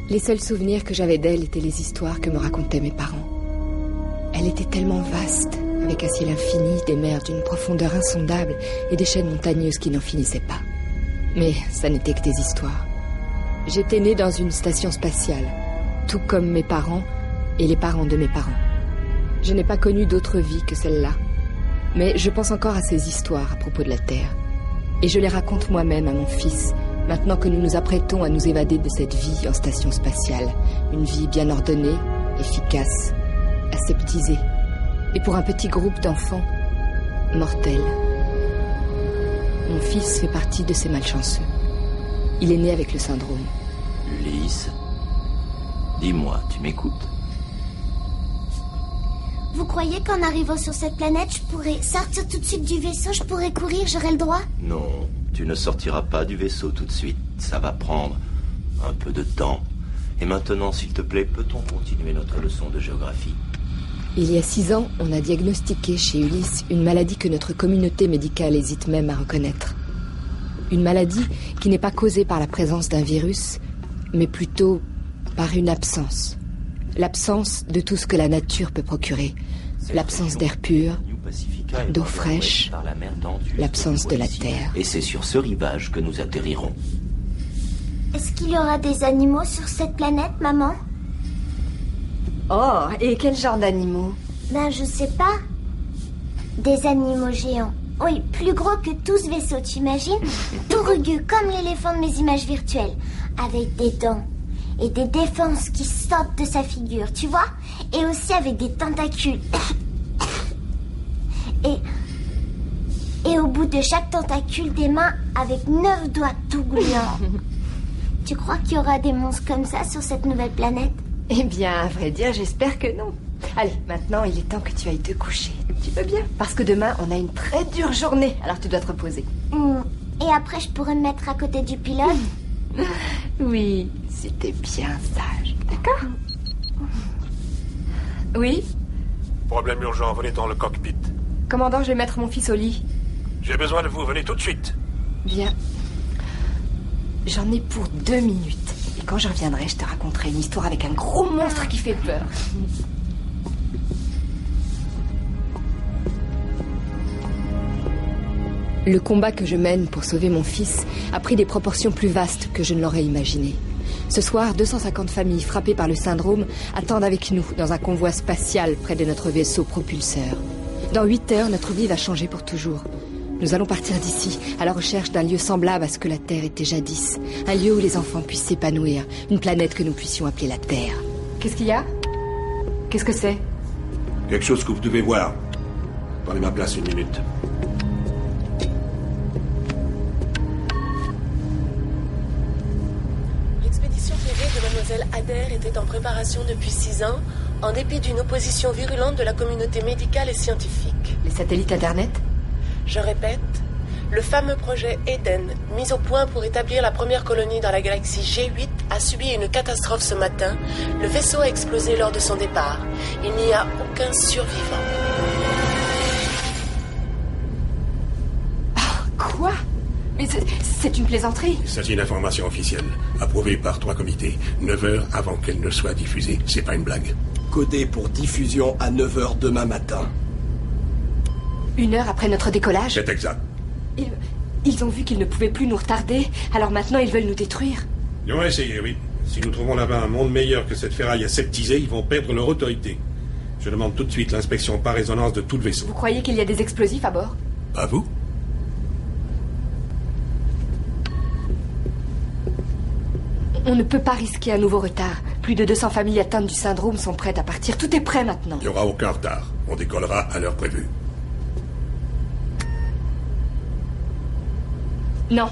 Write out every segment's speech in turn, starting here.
Les seuls souvenirs que j'avais d'elle étaient les histoires que me racontaient mes parents. Elle était tellement vaste, avec un ciel infini, des mers d'une profondeur insondable et des chaînes montagneuses qui n'en finissaient pas. Mais ça n'était que des histoires. J'étais née dans une station spatiale, tout comme mes parents et les parents de mes parents. Je n'ai pas connu d'autre vie que celle-là. Mais je pense encore à ces histoires à propos de la Terre. Et je les raconte moi-même à mon fils, maintenant que nous nous apprêtons à nous évader de cette vie en station spatiale. Une vie bien ordonnée, efficace, aseptisée. Et pour un petit groupe d'enfants, mortels. Mon fils fait partie de ces malchanceux. Il est né avec le syndrome. Ulysse, dis-moi, tu m'écoutes? Vous croyez qu'en arrivant sur cette planète, je pourrais sortir tout de suite du vaisseau, je pourrais courir, j'aurai le droit? Non, tu ne sortiras pas du vaisseau tout de suite. Ça va prendre un peu de temps. Et maintenant, s'il te plaît, peut-on continuer notre leçon de géographie? Il y a 6 ans, on a diagnostiqué chez Ulysse une maladie que notre communauté médicale hésite même à reconnaître. Une maladie qui n'est pas causée par la présence d'un virus, mais plutôt par une absence. L'absence de tout ce que la nature peut procurer. L'absence d'air pur, d'eau fraîche, l'absence de la terre. Et c'est sur ce rivage que nous atterrirons. Est-ce qu'il y aura des animaux sur cette planète, maman? Oh, et quel genre d'animaux? Ben, je sais pas. Des animaux géants. Oui, plus gros que tout ce vaisseau, tu imagines? Tout rugueux, comme l'éléphant de mes images virtuelles. Avec des dents. Et des défenses qui sortent de sa figure, tu vois? Et aussi avec des tentacules. Et au bout de chaque tentacule, des mains avec 9 doigts tout gluants. Tu crois qu'il y aura des monstres comme ça sur cette nouvelle planète? Eh bien, à vrai dire, j'espère que non. Allez, maintenant, il est temps que tu ailles te coucher. Tu veux bien? Parce que demain, on a une très dure journée, alors tu dois te reposer. Et après, je pourrais me mettre à côté du pilote? Oui, si t'es bien sage, d'accord? Oui? Problème urgent, venez dans le cockpit. Commandant, je vais mettre mon fils au lit. J'ai besoin de vous, venez tout de suite. Bien. J'en ai pour 2 minutes. Et quand je reviendrai, je te raconterai une histoire avec un gros monstre qui fait peur. Le combat que je mène pour sauver mon fils a pris des proportions plus vastes que je ne l'aurais imaginé. Ce soir, 250 familles frappées par le syndrome attendent avec nous dans un convoi spatial près de notre vaisseau propulseur. Dans 8 heures, notre vie va changer pour toujours. Nous allons partir d'ici, à la recherche d'un lieu semblable à ce que la Terre était jadis. Un lieu où les enfants puissent s'épanouir. Une planète que nous puissions appeler la Terre. Qu'est-ce qu'il y a? Qu'est-ce que c'est? Quelque chose que vous devez voir. Prenez ma place 1 minute. L'expédition privée de Mademoiselle Adair était en préparation depuis 6 ans, en dépit d'une opposition virulente de la communauté médicale et scientifique. Les satellites Internet? Je répète, le fameux projet Eden, mis au point pour établir la première colonie dans la galaxie G8, a subi une catastrophe ce matin. Le vaisseau a explosé lors de son départ. Il n'y a aucun survivant. Quoi? Mais c'est une plaisanterie. Il s'agit d'informations officielles, approuvées par 3 comités, 9 heures avant qu'elles ne soient diffusées. C'est pas une blague. Codé pour diffusion à 9 heures demain matin. 1 heure après notre décollage? C'est exact. Ils ont vu qu'ils ne pouvaient plus nous retarder, alors maintenant ils veulent nous détruire. Ils vont essayer, oui. Si nous trouvons là-bas un monde meilleur que cette ferraille aseptisée, ils vont perdre leur autorité. Je demande tout de suite l'inspection par résonance de tout le vaisseau. Vous croyez qu'il y a des explosifs à bord? Pas vous? On ne peut pas risquer un nouveau retard. Plus de 200 familles atteintes du syndrome sont prêtes à partir. Tout est prêt maintenant. Il n'y aura aucun retard. On décollera à l'heure prévue. Non.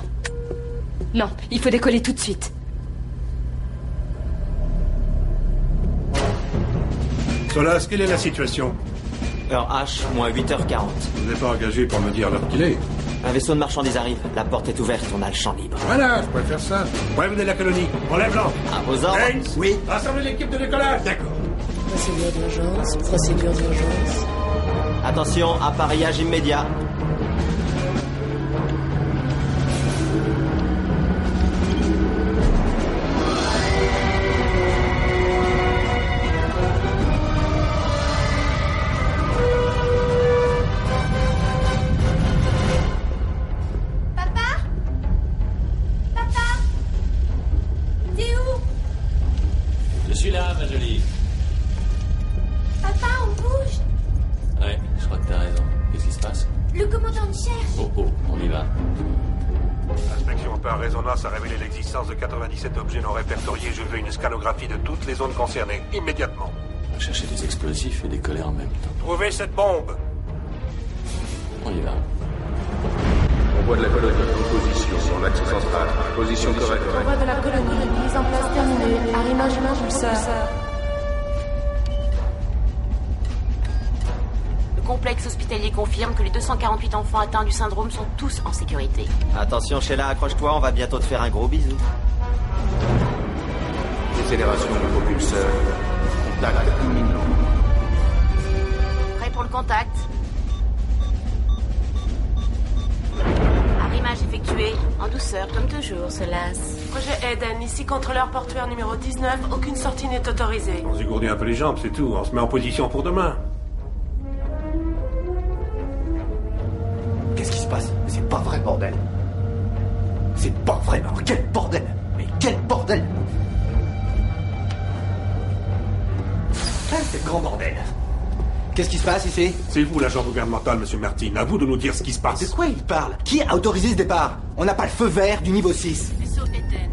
Non, il faut décoller tout de suite. Solas, quelle est la situation? Heure H, moins 8h40. Vous n'êtes pas engagé pour me dire l'heure qu'il est. Un vaisseau de marchandises arrive. La porte est ouverte, on a le champ libre. Voilà, je pourrais faire ça. Prévenez la colonie. Enlève l'encre. À vos ordres. Haynes, Oui. rassemblez l'équipe de décollage. D'accord. Procédure d'urgence, procédure d'urgence. Attention, appareillage immédiat. on y va. L'inspection par résonance a révélé l'existence de 97 objets non répertoriés. Je veux une scanographie de toutes les zones concernées, immédiatement. On va chercher des explosifs et des collets en même temps. Trouvez cette bombe! On y va. Envoi de la colonie en position sur l'axe central. Position correcte. Envoi de la colonie. Mise en place terminée. Arrimage impulseur. Le complexe hospitalier confirme que les 248 enfants atteints du syndrome sont tous en sécurité. Attention Sheila, accroche-toi, on va bientôt te faire un gros bisou. Décélération du propulseur. Contact imminent. Prêt pour le contact. Arrimage effectué. En douceur, comme toujours, Solas. Projet Eden, ici contrôleur portuaire numéro 19. Aucune sortie n'est autorisée. On s'égourdit un peu les jambes, c'est tout. On se met en position pour demain. Qu'est-ce qui se passe? C'est pas vrai, bordel. C'est pas vrai, alors quel bordel! Mais quel bordel! C'est le grand bordel. Qu'est-ce qui se passe ici? C'est vous, l'agent gouvernemental, monsieur Martin. À vous de nous dire ce qui se passe. De quoi il parle? Qui a autorisé ce départ? On n'a pas le feu vert du niveau 6. Vaisseau Eden.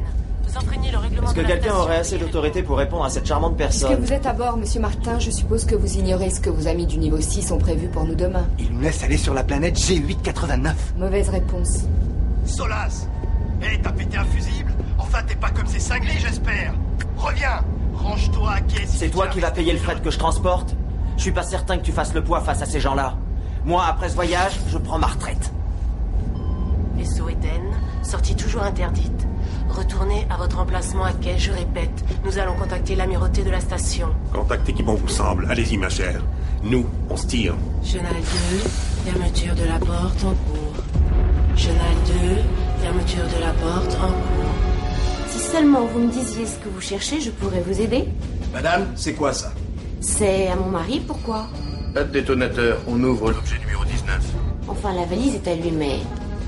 Vous enfreignez le règlement Est-ce que de la quelqu'un station. aurait assez d'autorité pour répondre à cette charmante Puisque personne? vous êtes à bord, monsieur Martin, je suppose que vous ignorez ce que vos amis du niveau 6 ont prévu pour nous demain. Il nous laisse aller sur la planète G889. Mauvaise réponse. Solas! Hé, t'as pété un fusible? Enfin, t'es pas comme ces cinglés, j'espère! Reviens! Range-toi à quai. C'est toi qui vas payer le fret que je transporte? Je suis pas certain que tu fasses le poids face à ces gens-là. Moi, après ce voyage, je prends ma retraite. Vaisseau Eden, sortie toujours interdite. Retournez à votre emplacement à quai, je répète. Nous allons contacter l'amirauté de la station. Contactez qui bon vous semble. Allez-y, ma chère. Nous, on se tire. Chenal 2, fermeture de la porte en cours. Chenal 2, fermeture de la porte en cours. Si seulement vous me disiez ce que vous cherchez, je pourrais vous aider. Madame, c'est quoi ça? C'est à mon mari, pourquoi? Pas de détonateur, on ouvre l'objet numéro 19. Enfin, la valise est à lui, mais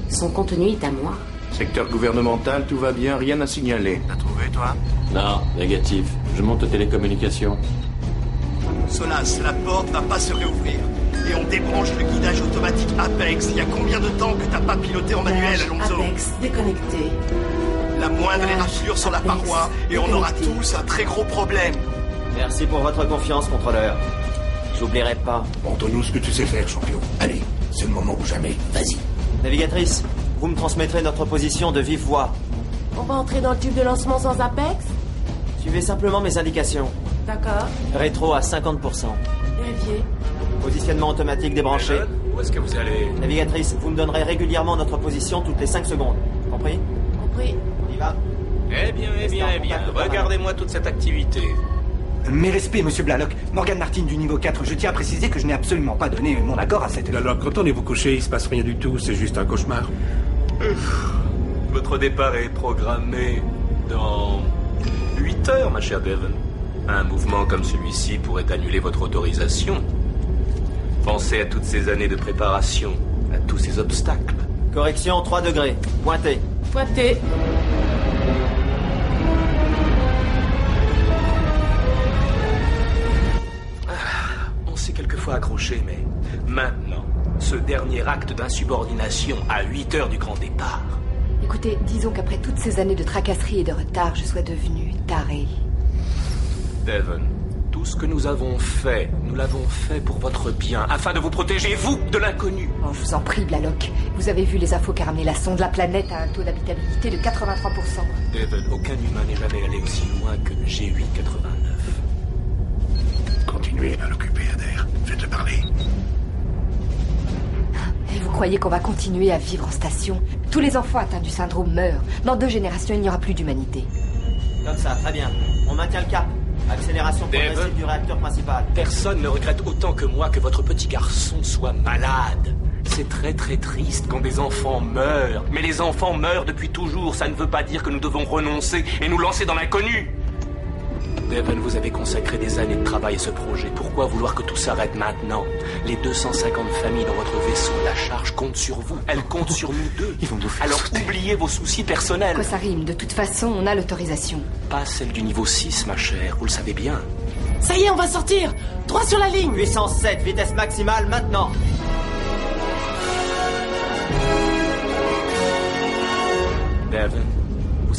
son contenu est à moi. Secteur gouvernemental, tout va bien, rien à signaler. T'as trouvé, toi? Non, négatif. Je monte aux télécommunications. Solas, la porte va pas se réouvrir. Et on débranche le guidage automatique Apex. Il y a combien de temps que t'as pas piloté en manuel, Alonso? Apex, déconnecté. La moindre éraflure sur la paroi et on aura tous un très gros problème. Merci pour votre confiance, contrôleur. J'oublierai pas. Montre-nous ce que tu sais faire, champion. Allez, c'est le moment ou jamais. Vas-y. Navigatrice, vous me transmettrez notre position de vive voix. On va entrer dans le tube de lancement sans Apex? Suivez simplement mes indications. D'accord. Rétro à 50%. Vérifiez. Positionnement automatique débranché. Où est-ce que vous allez? Navigatrice, vous me donnerez régulièrement notre position toutes les 5 secondes. Compris? Compris. On y va. Eh bien. Regardez-moi toute cette activité. Mes respects, monsieur Blalock. Morgan Martin du niveau 4, je tiens à préciser que je n'ai absolument pas donné mon accord à cette... Alors, retournez-vous coucher, il se passe rien du tout, c'est juste un cauchemar. Votre départ est programmé dans 8 heures, ma chère Devon. Un mouvement comme celui-ci pourrait annuler votre autorisation. Pensez à toutes ces années de préparation, à tous ces obstacles. Correction 3 degrés. Pointez. Pointé. On s'est quelquefois accroché, mais maintenant, ce dernier acte d'insubordination à 8 heures du grand départ. Écoutez, disons qu'après toutes ces années de tracasserie et de retard, je sois devenue tarée. Devon, tout ce que nous avons fait, nous l'avons fait pour votre bien, afin de vous protéger, vous, de l'inconnu. Oh, je vous en prie, Blalock. Vous avez vu les infos qu'a ramené la sonde. La planète a un taux d'habitabilité de 83%. Devon, aucun humain n'est jamais allé aussi loin que le G889. Continuez à l'occuper, Adair. Faites-le parler. Et vous croyez qu'on va continuer à vivre en station? Tous les enfants atteints du syndrome meurent. Dans 2 générations, il n'y aura plus d'humanité. Comme ça, très bien. On maintient le cap. Accélération progressive du réacteur principal. Personne ne regrette autant que moi que votre petit garçon soit malade. C'est très très triste quand des enfants meurent. Mais les enfants meurent depuis toujours. Ça ne veut pas dire que nous devons renoncer et nous lancer dans l'inconnu. Devon, vous avez consacré des années de travail à ce projet. Pourquoi vouloir que tout s'arrête maintenant? Les 250 familles dans votre vaisseau, la charge compte sur vous. Elle compte sur nous deux. Ils vont nous faire Alors sauter. oubliez vos soucis personnels. Quoi ça rime? De toute façon, on a l'autorisation. Pas celle du niveau 6, ma chère. Vous le savez bien. Ça y est, on va sortir. Droit sur la ligne. Puissance 7, vitesse maximale maintenant.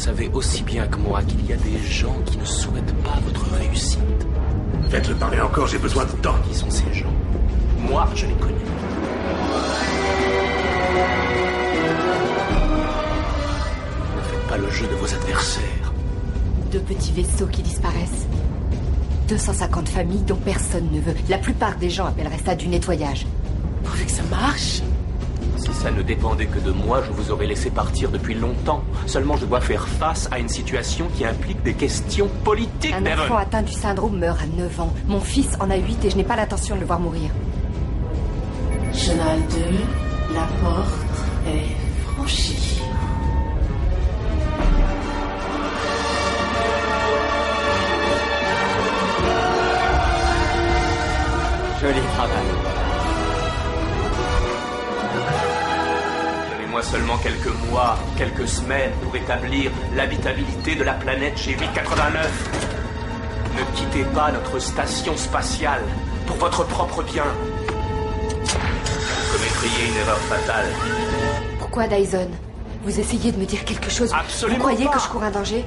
savez aussi bien que moi qu'il y a des gens qui ne souhaitent pas votre réussite. Faites-le parler encore, j'ai besoin de temps. Qui sont ces gens? Moi, je les connais. Ne faites pas le jeu de vos adversaires. 2 petits vaisseaux qui disparaissent. 250 familles dont personne ne veut. La plupart des gens appelleraient ça du nettoyage. Pourvu que ça marche. Si ça ne dépendait que de moi, je vous aurais laissé partir depuis longtemps. Seulement, je dois faire face à une situation qui implique des questions politiques. Un enfant atteint du syndrome meurt à 9 ans. Mon fils en a 8 et je n'ai pas l'intention de le voir mourir. Chenal 2, la porte est franchie. Joli travail. Donnez-moi seulement quelques mois, quelques semaines pour établir l'habitabilité de la planète G889. Ne quittez pas notre station spatiale pour votre propre bien. Vous commettriez une erreur fatale. Pourquoi, Dyson? Vous essayez de me dire quelque chose? Absolument Vous croyez pas. que je cours un danger?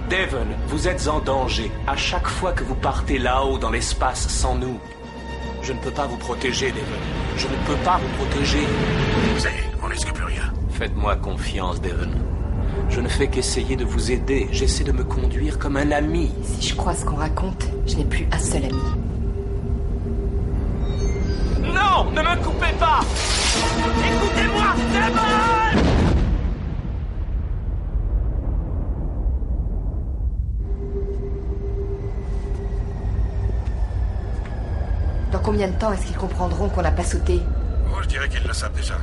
Devon, vous êtes en danger à chaque fois que vous partez là-haut dans l'espace sans nous. Je ne peux pas vous protéger, Devon. Je ne peux pas vous protéger. Ça y est, on risque plus rien. Faites-moi confiance, Devon. Je ne fais qu'essayer de vous aider. J'essaie de me conduire comme un ami. Si je crois ce qu'on raconte, je n'ai plus un seul ami. Non, ne me coupez pas! Écoutez-moi, Devon! Dans combien de temps est-ce qu'ils comprendront qu'on n'a pas sauté? Oh, je dirais qu'ils le savent déjà.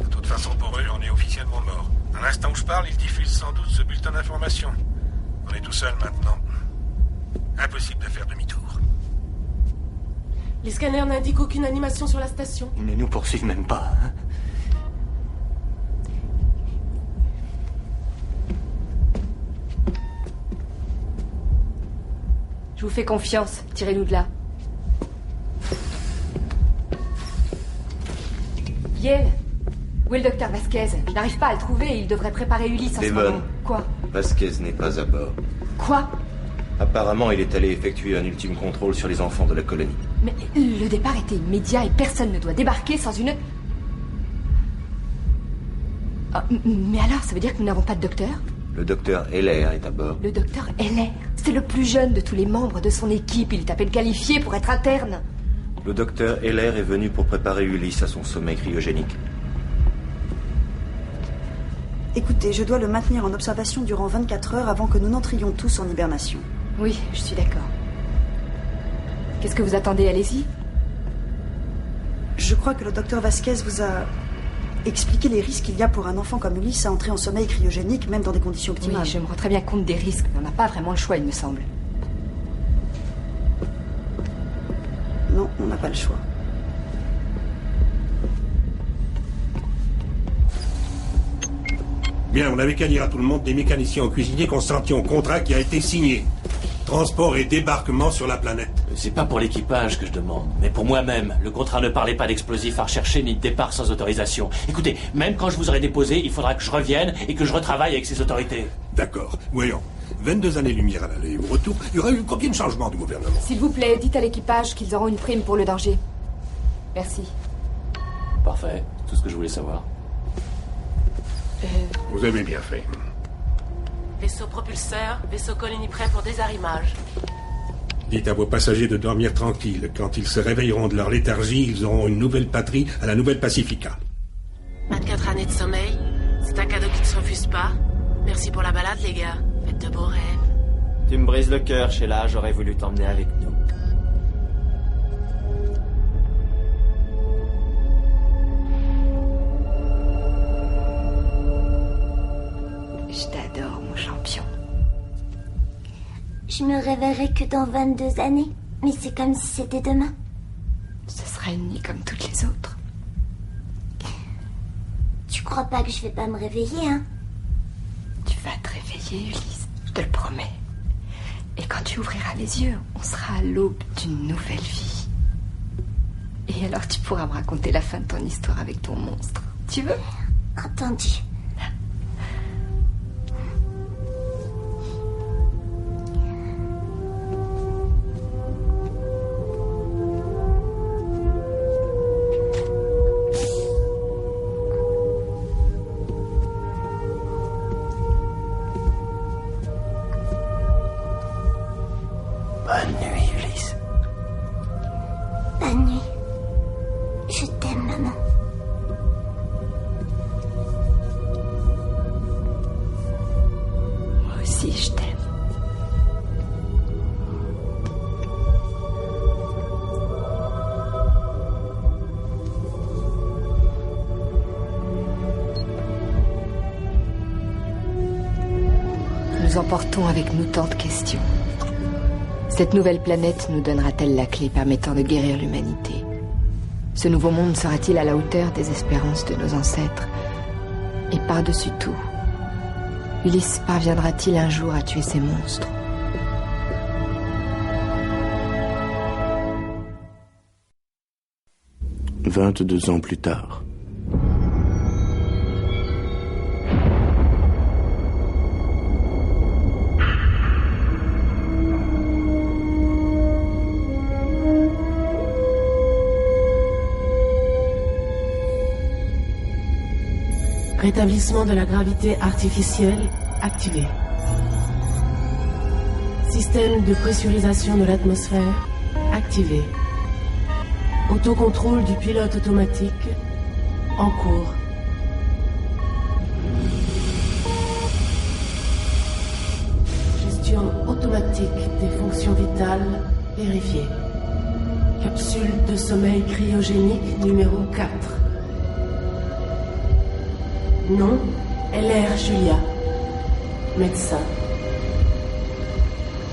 De toute façon, pour eux, on est officiellement mort. À l'instant où je parle, ils diffusent sans doute ce bulletin d'information. On est tout seul maintenant. Impossible de faire demi-tour. Les scanners n'indiquent aucune animation sur la station. Ils ne nous poursuivent même pas. Hein? Je vous fais confiance. Tirez-nous de là. Yel, où est le docteur Vasquez? Je n'arrive pas à le trouver et il devrait préparer Ulysse en ce moment. Quoi? Vasquez n'est pas à bord. Quoi? Apparemment, il est allé effectuer un ultime contrôle sur les enfants de la colonie. Mais le départ était immédiat et personne ne doit débarquer sans une... Ah, mais alors, ça veut dire que nous n'avons pas de docteur? Le docteur Heller est à bord. Le docteur Heller? C'est le plus jeune de tous les membres de son équipe. Il est à peine qualifié pour être interne. Le docteur Heller est venu pour préparer Ulysse à son sommeil cryogénique. Écoutez, je dois le maintenir en observation durant 24 heures avant que nous n'entrions tous en hibernation. Oui, je suis d'accord. Qu'est-ce que vous attendez? Allez-y. Je crois que le docteur Vasquez vous a expliqué les risques qu'il y a pour un enfant comme Ulysse à entrer en sommeil cryogénique, même dans des conditions optimales. Oui, je me rends très bien compte des risques, mais on n'a pas vraiment le choix, il me semble. Non, on n'a pas le choix. Bien, on n'avait qu'à dire à tout le monde des mécaniciens aux cuisiniers consentis au contrat qui a été signé. Transport et débarquement sur la planète. C'est pas pour l'équipage que je demande, mais pour moi-même. Le contrat ne parlait pas d'explosifs à rechercher ni de départ sans autorisation. Écoutez, même quand je vous aurai déposé, il faudra que je revienne et que je retravaille avec ces autorités. D'accord. Voyons. 22 années-lumière à l'aller. Au retour, il y aura eu combien de changements du gouvernement? S'il vous plaît, dites à l'équipage qu'ils auront une prime pour le danger. Merci. Parfait. C'est tout ce que je voulais savoir. Vous avez bien fait. Vaisseau propulseur, vaisseau colonie prêt pour désarrimage. Dites à vos passagers de dormir tranquilles. Quand ils se réveilleront de leur léthargie, ils auront une nouvelle patrie à la Nouvelle Pacifica. 24 années de sommeil, c'est un cadeau qui ne se refuse pas. Merci pour la balade, les gars. Faites de beaux rêves. Tu me brises le cœur, Sheila. J'aurais voulu t'emmener avec nous. Je t'adore, mon champion. Je me réveillerai que dans 22 années. Mais c'est comme si c'était demain. Ce sera une nuit comme toutes les autres. Tu crois pas que je vais pas me réveiller, hein? Tu vas te réveiller, Ulysse. Je te le promets. Et quand tu ouvriras les yeux, on sera à l'aube d'une nouvelle vie. Et alors tu pourras me raconter la fin de ton histoire avec ton monstre. Tu veux? Entendu. nous emportons avec nous tant de questions. Cette nouvelle planète nous donnera-t-elle la clé permettant de guérir l'humanité? Ce nouveau monde sera-t-il à la hauteur des espérances de nos ancêtres? Et par-dessus tout, Ulysse parviendra-t-il un jour à tuer ces monstres? « 22 ans plus tard. Rétablissement de la gravité artificielle activé. Système de pressurisation de l'atmosphère activé. Autocontrôle du pilote automatique en cours. Gestion automatique des fonctions vitales vérifiée. Capsule de sommeil cryogénique numéro 4. Nom, LR Julia. Médecin.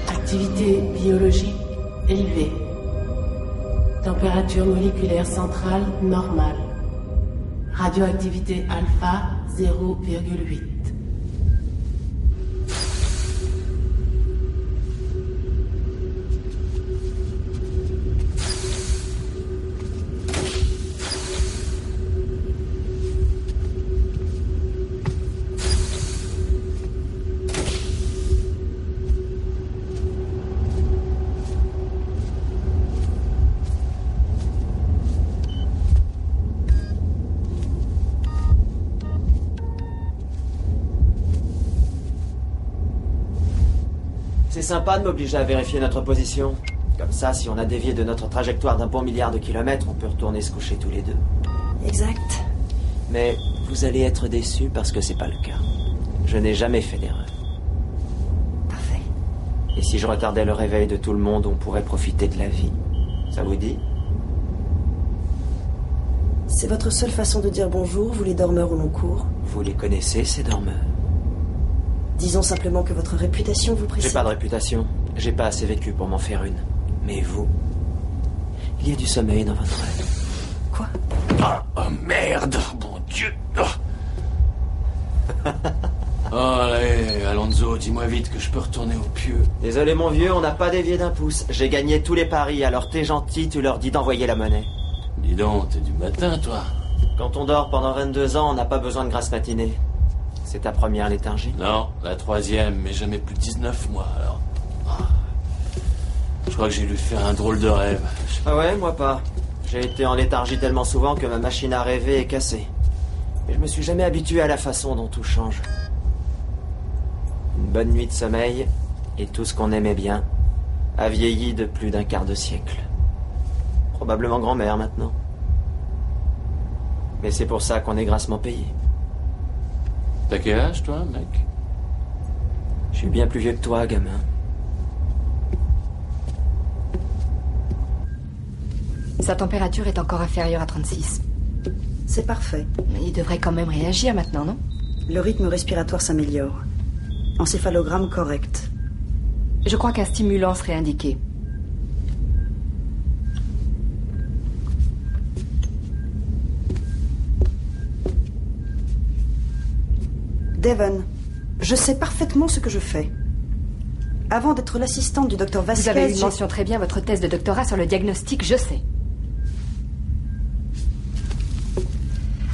Activité biologique élevée. Température moléculaire centrale normale. Radioactivité alpha 0,8. C'est sympa de m'obliger à vérifier notre position. Comme ça, si on a dévié de notre trajectoire d'un bon milliard de kilomètres, on peut retourner se coucher tous les deux. Exact. Mais vous allez être déçus parce que c'est pas le cas. Je n'ai jamais fait d'erreur. Parfait. Et si je retardais le réveil de tout le monde, on pourrait profiter de la vie. Ça vous dit? C'est votre seule façon de dire bonjour, vous les dormeurs au long cours? Vous les connaissez, ces dormeurs? Disons simplement que votre réputation vous précède. J'ai pas de réputation. J'ai pas assez vécu pour m'en faire une. Mais vous, il y a du sommeil dans votre œil. Quoi? Oh merde! Mon Dieu! Oh, allez, Alonso, dis-moi vite que je peux retourner au pieu. Désolé mon vieux, on n'a pas dévié d'un pouce. J'ai gagné tous les paris, alors t'es gentil, tu leur dis d'envoyer la monnaie. Dis donc, t'es du matin, toi. Quand on dort pendant 22 ans, on n'a pas besoin de grasse matinée. C'est ta première léthargie? Non, la troisième, mais jamais plus de 19 mois, alors. Je crois que j'ai dû faire un drôle de rêve. Ah ouais, moi pas. J'ai été en léthargie tellement souvent que ma machine à rêver est cassée. Et je me suis jamais habitué à la façon dont tout change. Une bonne nuit de sommeil, et tout ce qu'on aimait bien a vieilli de plus d'un quart de siècle. Probablement grand-mère maintenant. Mais c'est pour ça qu'on est grassement payé. T'as quel âge, toi, mec? Je suis bien plus vieux que toi, gamin. Sa température est encore inférieure à 36. C'est parfait. Mais il devrait quand même réagir maintenant, non? Le rythme respiratoire s'améliore. Encéphalogramme correct. Je crois qu'un stimulant serait indiqué. Devon, je sais parfaitement ce que je fais. Avant d'être l'assistante du docteur Vasquez... Vous avez eu mention très bien votre thèse de doctorat sur le diagnostic, je sais.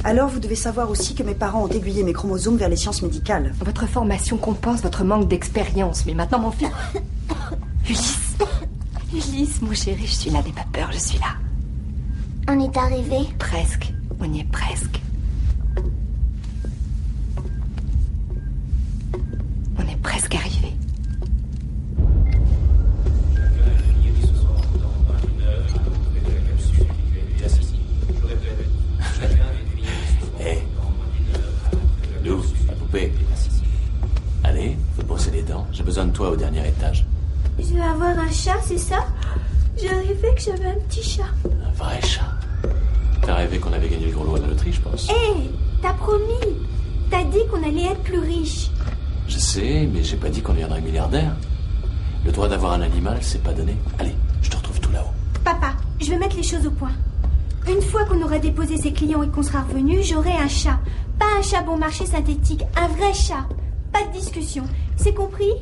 Alors vous devez savoir aussi que mes parents ont aiguillé mes chromosomes vers les sciences médicales. Votre formation compense votre manque d'expérience, mais maintenant mon fils... Ulysse. Ulysse, mon chéri, je suis là, n'aie pas peur, je suis là. On est arrivé? Presque, on y est presque. On est presque arrivé. Hé, Lou, la poupée. Allez, faut te brosser les dents. J'ai besoin de toi au dernier étage. Je vais avoir un chat, c'est ça? J'ai rêvé que j'avais un petit chat. Un vrai chat. T'as rêvé qu'on avait gagné le gros lot à la loterie, je pense. Hé, t'as promis. T'as dit qu'on allait être plus riche. Je Je sais, mais j'ai pas dit qu'on deviendrait milliardaire. Le droit d'avoir un animal, c'est pas donné. Allez, je te retrouve tout là-haut. Papa, je vais mettre les choses au point. Une fois qu'on aura déposé ses clients et qu'on sera revenu, j'aurai un chat. Pas un chat bon marché synthétique, un vrai chat. Pas de discussion. C'est compris?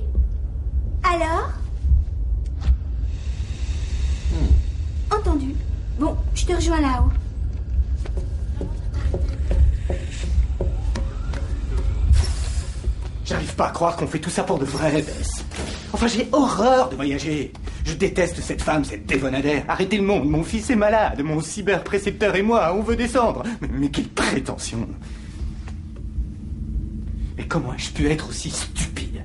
Alors? Entendu. Bon, je te rejoins là-haut. J'arrive pas à croire qu'on fait tout ça pour de vrai, Bess. Enfin, j'ai horreur de voyager. Je déteste cette femme, cette dévonadaire. Arrêtez le monde, mon fils est malade, mon cyberprécepteur et moi, on veut descendre. Mais quelle prétention. Mais comment ai-je pu être aussi stupide?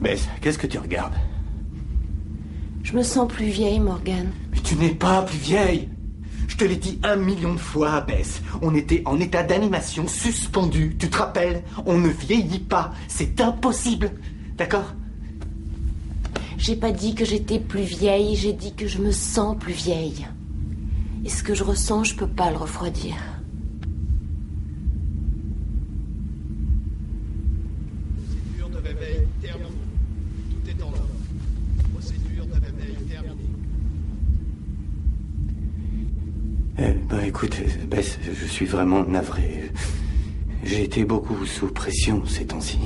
Bess, qu'est-ce que tu regardes? Je me sens plus vieille, Morgane. Mais tu n'es pas plus vieille. Je te l'ai dit 1 million de fois, Bess. On était en état d'animation suspendu. Tu te rappelles? On ne vieillit pas. C'est impossible. D'accord? J'ai pas dit que j'étais plus vieille, j'ai dit que je me sens plus vieille. Et ce que je ressens, je peux pas le refroidir. Procédure de réveil terminée. Tout est en ordre. Procédure de réveil terminée. Écoute, Bess, je suis vraiment navré. J'ai été beaucoup sous pression ces temps-ci.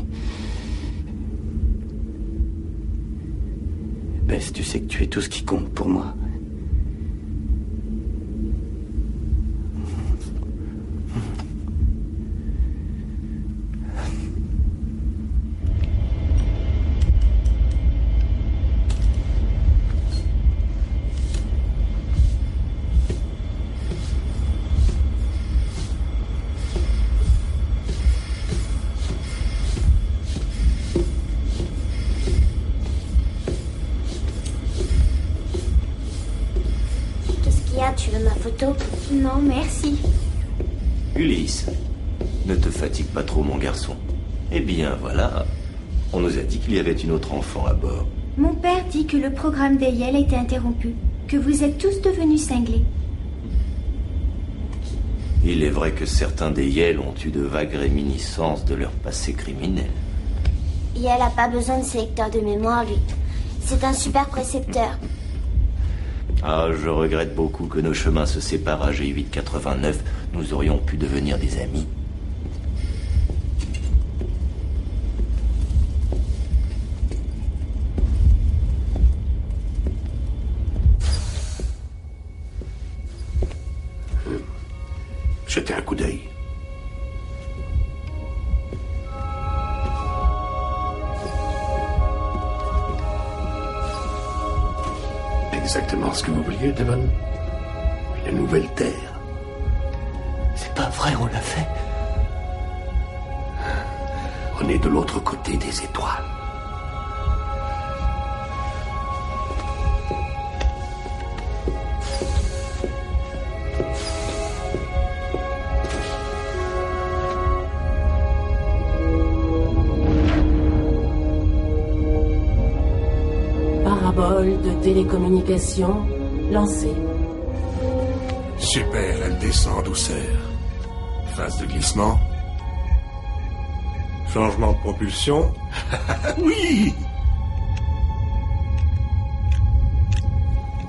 Bess, tu sais que tu es tout ce qui compte pour moi. Tu veux ma photo? Non, merci. Ulysse, ne te fatigue pas trop, mon garçon. Eh bien, voilà. On nous a dit qu'il y avait une autre enfant à bord. Mon père dit que le programme d'Eyel a été interrompu, que vous êtes tous devenus cinglés. Il est vrai que certains des Yale ont eu de vagues réminiscences de leur passé criminel. Yel a pas besoin de sélecteur de mémoire, lui. C'est un super précepteur. Ah, je regrette beaucoup que nos chemins se séparent à G889. Nous aurions pu devenir des amis. Jetez un coup d'œil. Exactement ce que vous vouliez, Devon. Une nouvelle Terre. C'est pas vrai, on l'a fait. On est de l'autre côté des étoiles. Parabole de télécommunication lancée. Super, elle descend en douceur. Phase de glissement. Changement de propulsion. Oui!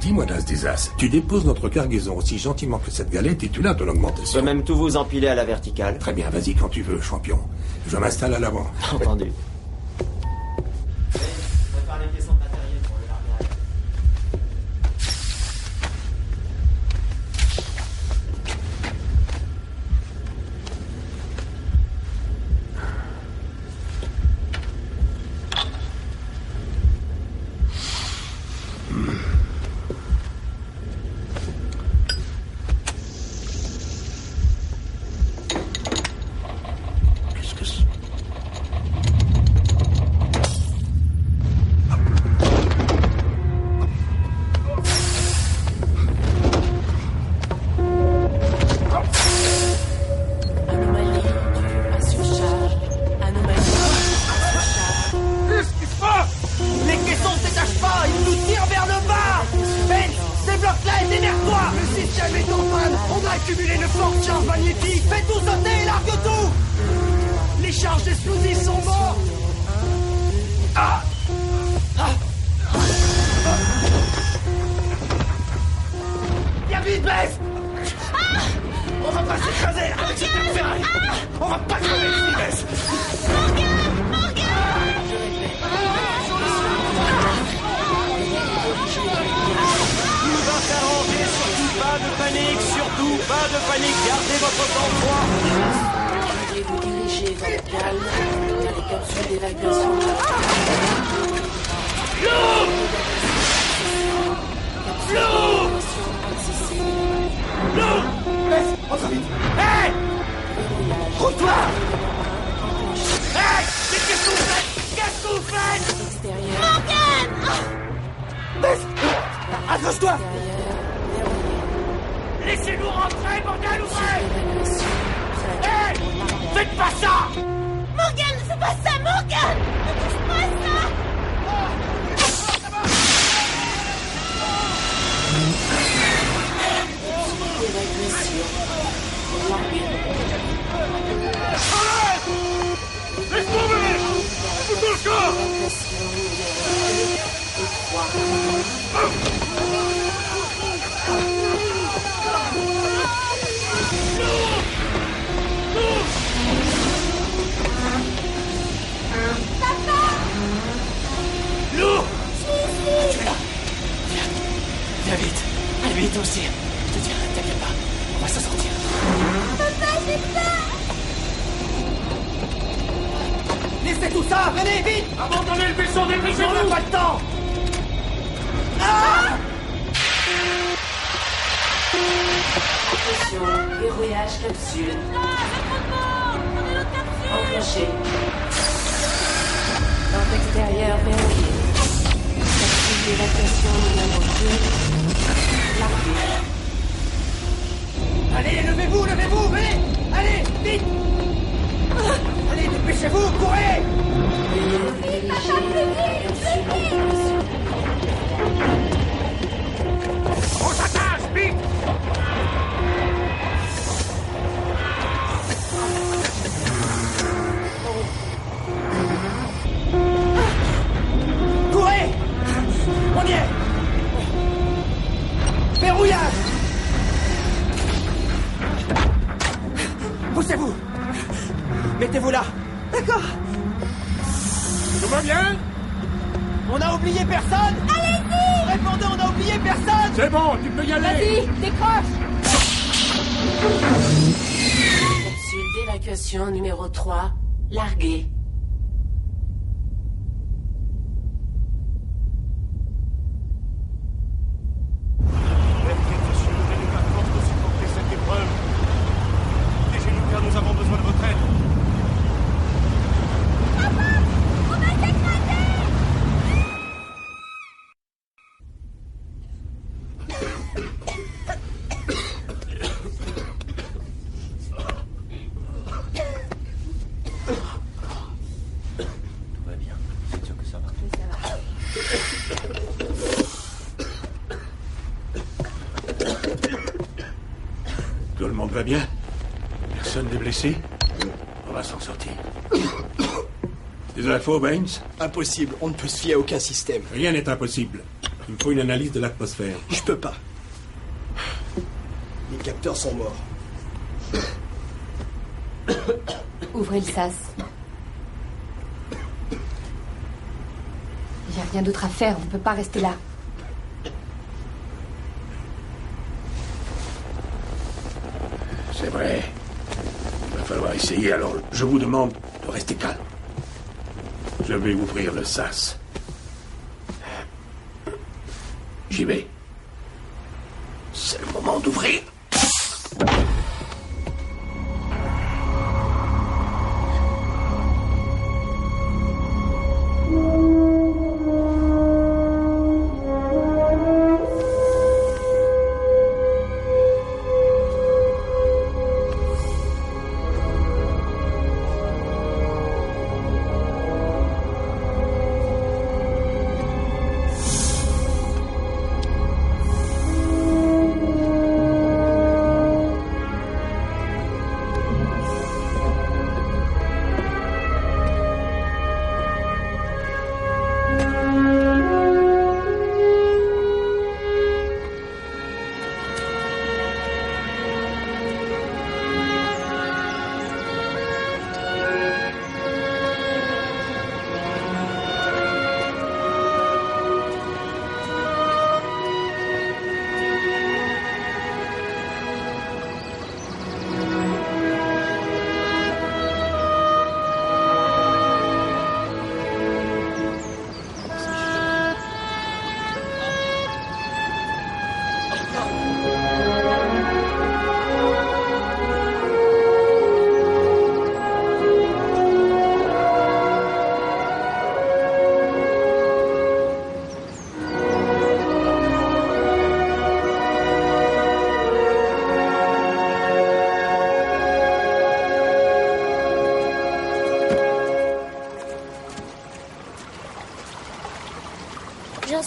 Dis-moi, Das des As, tu déposes notre cargaison aussi gentiment que cette galette et tu l'as ton augmentation. Je peux même tout vous empiler à la verticale. Très bien, vas-y quand tu veux, champion. Je m'installe à l'avant. Entendu. charges explosives sont morts. Viens vite, baisse. On va pas s'écraser avec cette tête ferraille. On va pas crever ici, baisse. Pas de panique, surtout pas de panique, gardez votre sang-froid. Veuillez vous diriger vers le calme, vers les capsules d'évacuation. L'eau! Baisse, rentre vite. Hé! Trouve-toi! Hé! Qu'est-ce que vous faites? Qu'est-ce que vous faites? Morgan! Baisse! Accroche-toi! Laissez-nous rentrer, Morgan, ouvrez! Hé! Faites pas ça! Morgan, ne fais pas ça, Morgan! Ne touche pas à ça! Laisse tomber! Pousse le corps! Lou! Tu es là! Viens vite! Allez vite aussi! Je te tiens, t'inquiète pas, on va s'en sortir. Papa, j'ai peur! Laissez tout ça! Venez, vite! Abandonnez le vaisseau, dépêchez-vous! On n'a pas le temps! Ah! Attention, verrouillage capsule. Enclenché. Porte extérieure verrouillée. Capsule d'évacuation numéro 2. Larguée. Allez, levez-vous, levez-vous, venez! Allez, vite! Allez, dépêchez-vous, courez! On s'attache, vite! Courez! On y est! Verrouillage! Poussez-vous! Mettez-vous là! D'accord! Tout va bien? On a oublié personne? Allez-y! Répondez, on a oublié personne! C'est bon, tu peux y aller! Vas-y, décroche! Capsule d'évacuation numéro 3. Larguée. Nous avons besoin de votre aide. Tout va bien. C'est sûr que ça va. Tout le monde va bien? Personne n'est blessé? On va s'en sortir. Des infos, Baines? Impossible, on ne peut se fier à aucun système. Rien n'est impossible. Il me faut une analyse de l'atmosphère. Je peux pas. Les capteurs sont morts. Ouvrez le sas. Il n'y a rien d'autre à faire, on ne peut pas rester là. C'est vrai. Il va falloir essayer, alors je vous demande de rester calme. Je vais ouvrir le sas. J'y vais. C'est le moment d'ouvrir.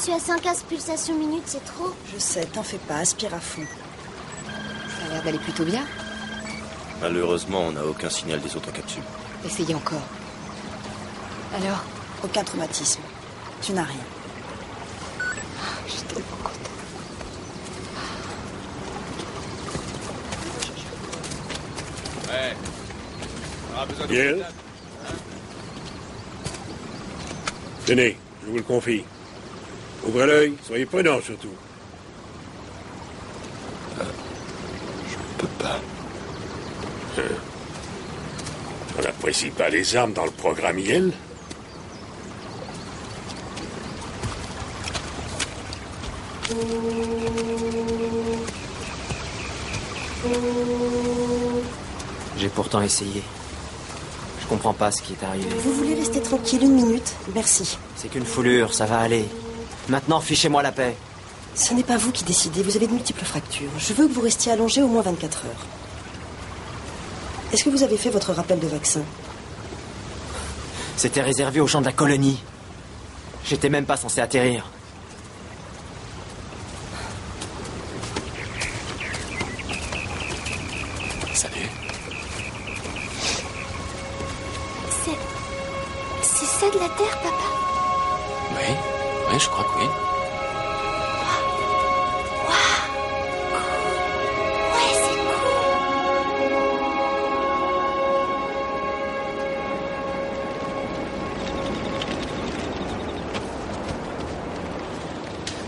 suis à 115 pulsations minutes, c'est trop. Je sais, t'en fais pas, aspire à fond. Ça a l'air d'aller plutôt bien. Malheureusement, on n'a aucun signal des autres capsules. Essayez encore. Alors? Aucun traumatisme. Tu n'as rien. Je suis tellement contente. Ouais. Bien. Tenez, je vous le confie. Ouvrez l'œil, soyez prudents surtout. Je peux pas. On n'apprécie pas les armes dans le programme IL. J'ai pourtant essayé. Je comprends pas ce qui est arrivé. Vous voulez rester tranquille 1 minute? Merci. C'est qu'une foulure, ça va aller. Maintenant, fichez-moi la paix. Ce n'est pas vous qui décidez, vous avez de multiples fractures. Je veux que vous restiez allongé au moins 24 heures. Est-ce que vous avez fait votre rappel de vaccin? C'était réservé aux gens de la colonie. J'étais même pas censé atterrir. Salut. C'est ça de la Terre, papa? Oui, je crois que oui. Ouais, c'est cool.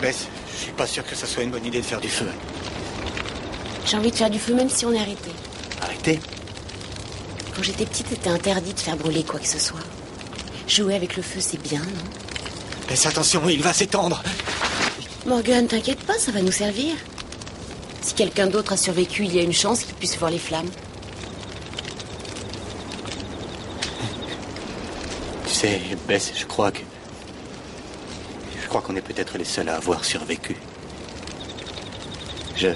Bess, je suis pas sûr que ça soit une bonne idée de faire du feu. J'ai envie de faire du feu même si on est arrêté. Arrêtez. Quand j'étais petite, c'était interdit de faire brûler quoi que ce soit. Jouer avec le feu, c'est bien, non? Bess, attention, il va s'étendre. Morgan, t'inquiète pas, ça va nous servir. Si quelqu'un d'autre a survécu, il y a une chance qu'il puisse voir les flammes. Tu sais, Bess, je crois qu'on est peut-être les seuls à avoir survécu. Je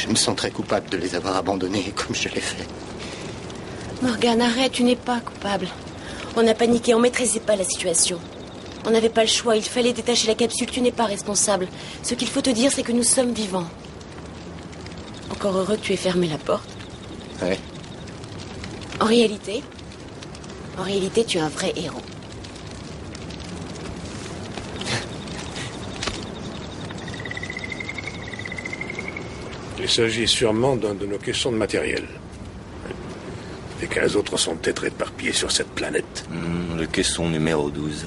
me sens très coupable de les avoir abandonnés comme je l'ai fait. Morgan, arrête, tu n'es pas coupable. On a paniqué, on maîtrisait pas la situation. On n'avait pas le choix, il fallait détacher la capsule, tu n'es pas responsable. Ce qu'il faut te dire, c'est que nous sommes vivants. Encore heureux que tu aies fermé la porte. Ouais. En réalité, tu es un vrai héros. Il s'agit sûrement d'un de nos caissons de matériel. Les 15 autres sont peut-être éparpillés sur cette planète. Le caisson numéro 12.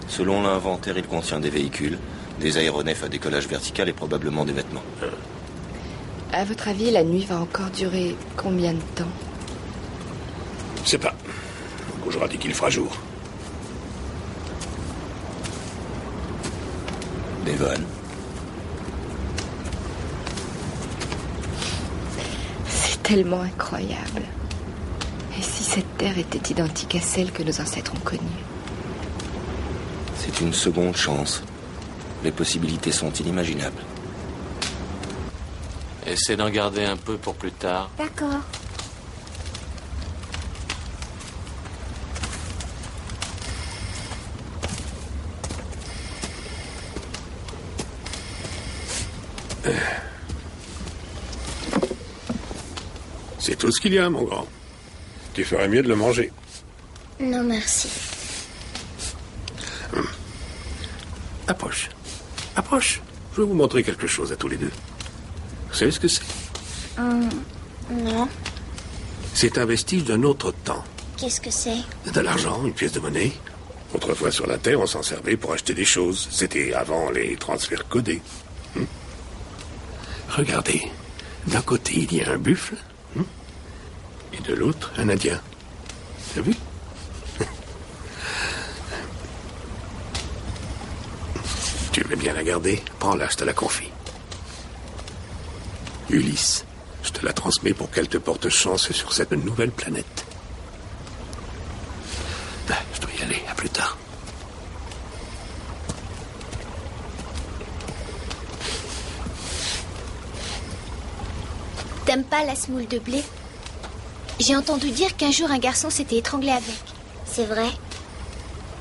Selon l'inventaire, il contient des véhicules, des aéronefs à décollage vertical et probablement des vêtements. À votre avis, la nuit va encore durer combien de temps? Je sais pas. Gojra dit qu'il fera jour. Devon. C'est tellement incroyable. Et si cette terre était identique à celle que nos ancêtres ont connue? C'est une seconde chance. Les possibilités sont inimaginables. Essaie d'en garder un peu pour plus tard. D'accord. C'est tout ce qu'il y a, mon grand. Tu ferais mieux de le manger. Non, merci. Approche. Approche. Je vais vous montrer quelque chose à tous les deux. Vous savez ce que c'est? Non. C'est un vestige d'un autre temps. Qu'est-ce que c'est? De l'argent, une pièce de monnaie. Autrefois sur la Terre, on s'en servait pour acheter des choses. C'était avant les transferts codés. Regardez. D'un côté, il y a un buffle. Et de l'autre, un Indien. T'as vu? Tu veux bien la garder? Prends-la, je te la confie. Ulysse, je te la transmets pour qu'elle te porte chance sur cette nouvelle planète. Je dois y aller, à plus tard. T'aimes pas la semoule de blé? J'ai entendu dire qu'un jour un garçon s'était étranglé avec. C'est vrai?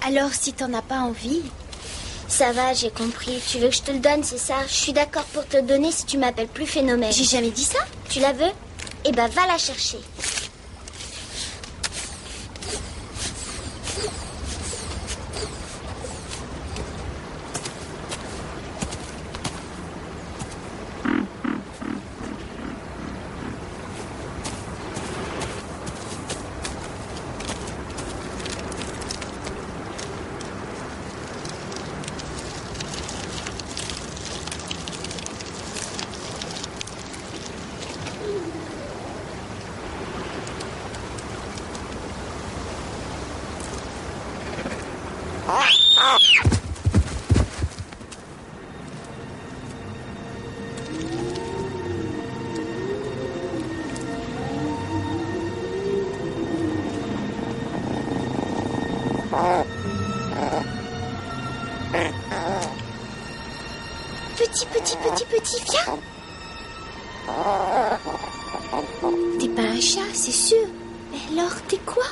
Alors si t'en as pas envie, Ça va, j'ai compris. Tu veux que je te le donne, c'est ça? Je suis d'accord pour te le donner si tu m'appelles plus Phénomène. J'ai jamais dit ça. Tu la veux? Eh ben, va la chercher. Petit, viens. T'es pas un chat, c'est sûr. Mais alors, t'es quoi?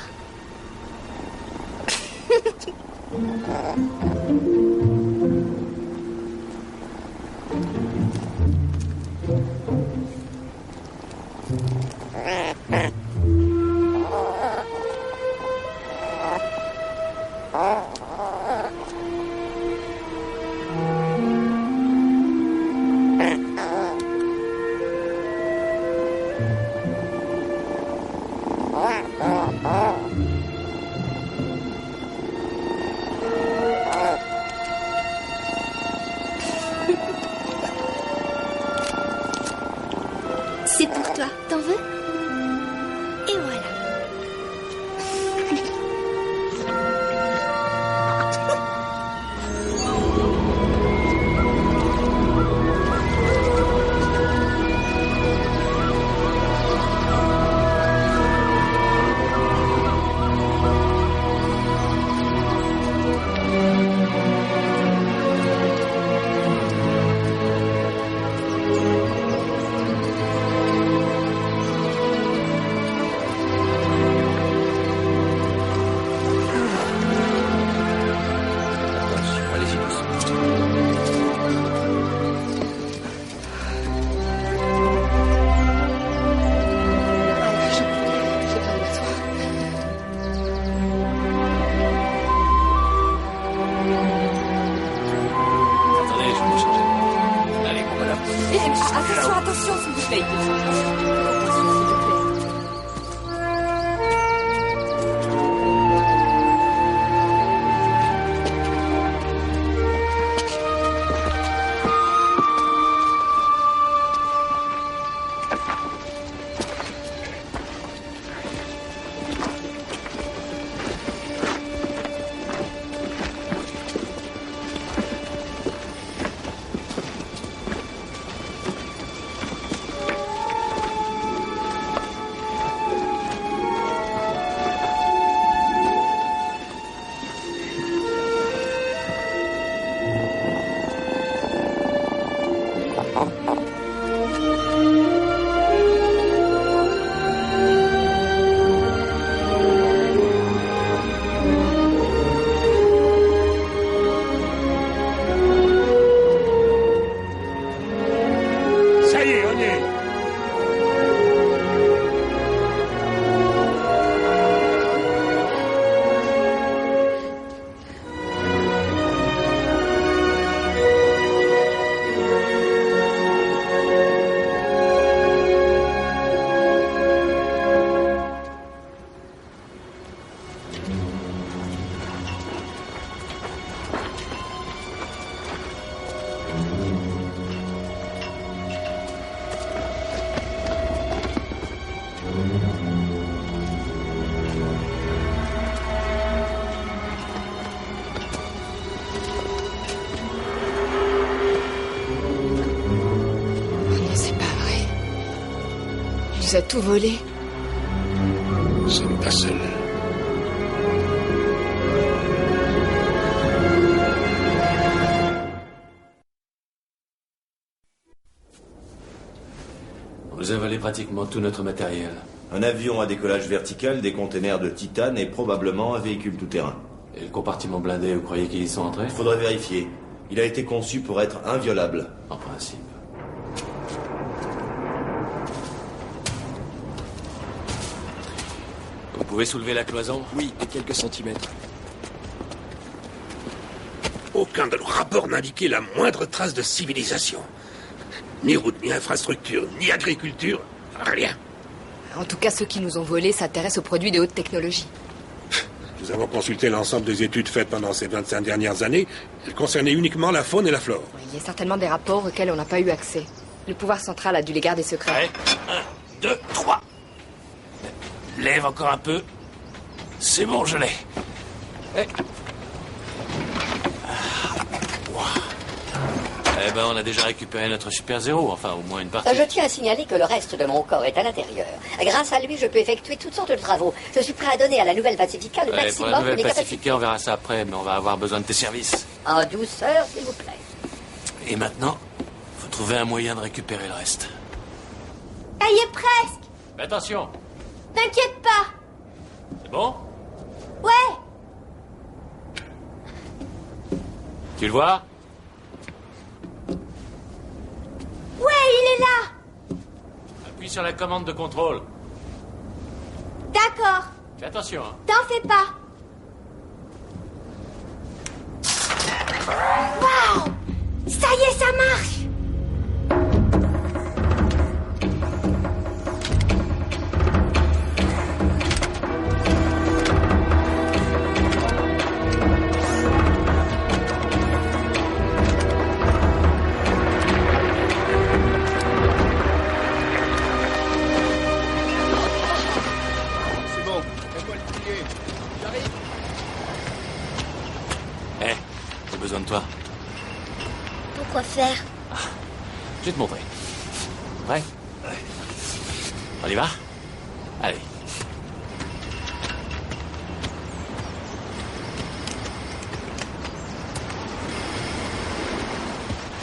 C'est pour toi, t'en veux? Et voilà. Attention, s'il vous plaît. nous a tout volé. Ce n'est pas seul. Vous avalez pratiquement tout notre matériel. Un avion à décollage vertical, des containers de titane et probablement un véhicule tout-terrain. Et le compartiment blindé, vous croyez qu'ils y sont entrés? Il faudrait vérifier. Il a été conçu pour être inviolable. En principe. Vous pouvez soulever la cloison? Oui, de quelques centimètres. Aucun de nos rapports n'indiquait la moindre trace de civilisation. Ni route, ni infrastructure, ni agriculture, rien. En tout cas, ceux qui nous ont volés s'intéressent aux produits de haute technologie. Nous avons consulté l'ensemble des études faites pendant ces 25 dernières années. Elles concernaient uniquement la faune et la flore. Il y a certainement des rapports auxquels on n'a pas eu accès. Le pouvoir central a dû les garder secrets. Allez, 1, 2, 3. Lève encore un peu. C'est bon, je l'ai. Eh ben, on a déjà récupéré notre Super Zéro, enfin, au moins une partie. Je tiens à signaler que le reste de mon corps est à l'intérieur. Grâce à lui, je peux effectuer toutes sortes de travaux. Je suis prêt à donner à la nouvelle Pacifica le Pour maximum la de nouvelle mes capacités. Pacifica, on verra ça après, mais on va avoir besoin de tes services. En douceur, s'il vous plaît. Et maintenant, faut trouver un moyen de récupérer le reste. Ça y est presque. Mais attention, T'inquiète pas. c'est bon? Ouais. Tu le vois? Ouais, il est là. Appuie sur la commande de contrôle. D'accord. Fais attention, hein. T'en fais pas. Waouh. Ça y est, ça marche. J'ai besoin de toi. Pourquoi faire? Je vais te montrer. Prêt? On y va? Allez.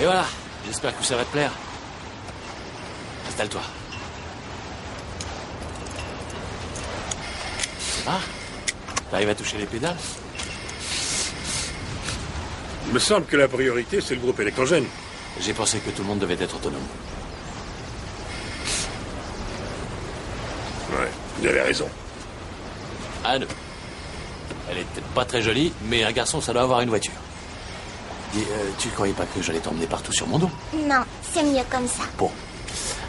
Et voilà. J'espère que ça va te plaire. Installe-toi. Ça va? T'arrives à toucher les pédales? Il me semble que la priorité, c'est le groupe électrogène. J'ai pensé que tout le monde devait être autonome. Ouais, vous avez raison. Anne. Elle est peut-être pas très jolie, mais un garçon, ça doit avoir une voiture. Dis, tu croyais pas que j'allais t'emmener partout sur mon dos? Non, c'est mieux comme ça. Bon.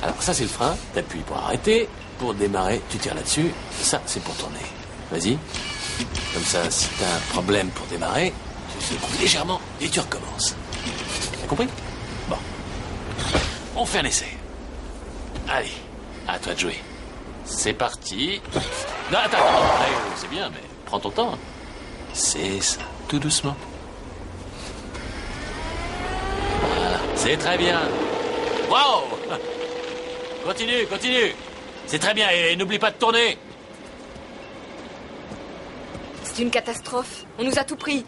Alors ça, c'est le frein. T'appuies pour arrêter. Pour démarrer, tu tires là-dessus. Ça, c'est pour tourner. Vas-y. Comme ça, si t'as un problème pour démarrer, tu secoues légèrement et tu recommences. T'as compris? Bon. On fait un essai. Allez, à toi de jouer. C'est parti. Non, attends. C'est bien, mais prends ton temps. C'est ça. Tout doucement. Voilà. C'est très bien. Wow! Continue, continue. C'est très bien et n'oublie pas de tourner. C'est une catastrophe. On nous a tout pris.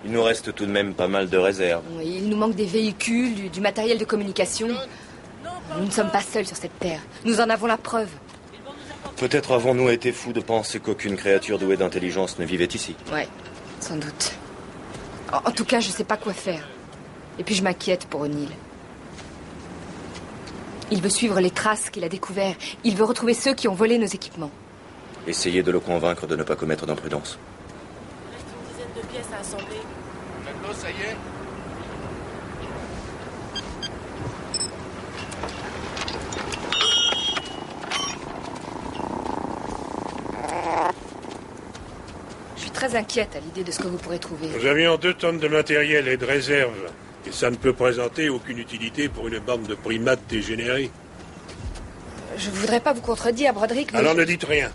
Il nous reste tout de même pas mal de réserves. Il nous manque des véhicules, du matériel de communication. Nous ne sommes pas seuls sur cette terre. Nous en avons la preuve. Peut-être avons-nous été fous de penser qu'aucune créature douée d'intelligence ne vivait ici. Ouais, sans doute. En tout cas, je sais pas quoi faire. Et puis je m'inquiète pour O'Neill. Il veut suivre les traces qu'il a découvertes. Il veut retrouver ceux qui ont volé nos équipements. Essayez de le convaincre de ne pas commettre d'imprudence. Il reste une dizaine de pièces à assembler. Tableau, ça y est? Je suis très inquiète à l'idée de ce que vous pourrez trouver. Nous avions 2 tonnes de matériel et de réserve. Et ça ne peut présenter aucune utilité pour une bande de primates dégénérés. Je voudrais pas vous contredire, Broderick, mais... Alors ne dites rien.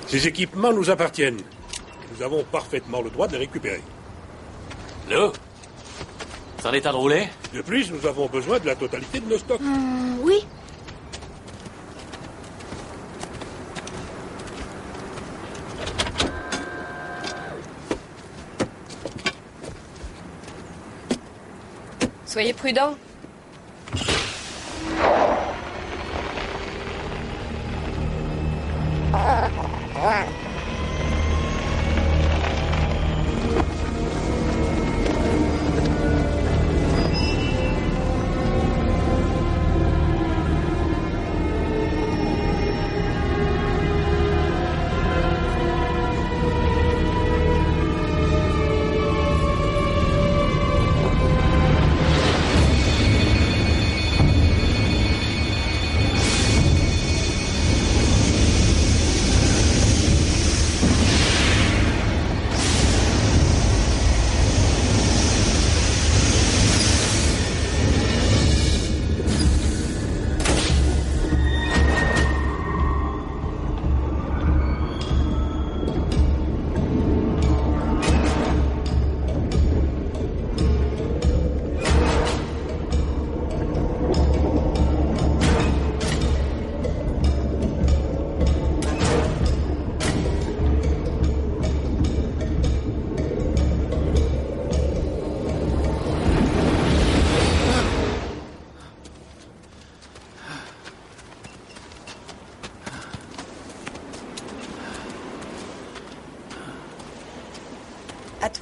Ces équipements nous appartiennent. Nous avons parfaitement le droit de les récupérer. Lou, c'est en état de rouler? De plus, nous avons besoin de la totalité de nos stocks. Oui. Soyez prudents.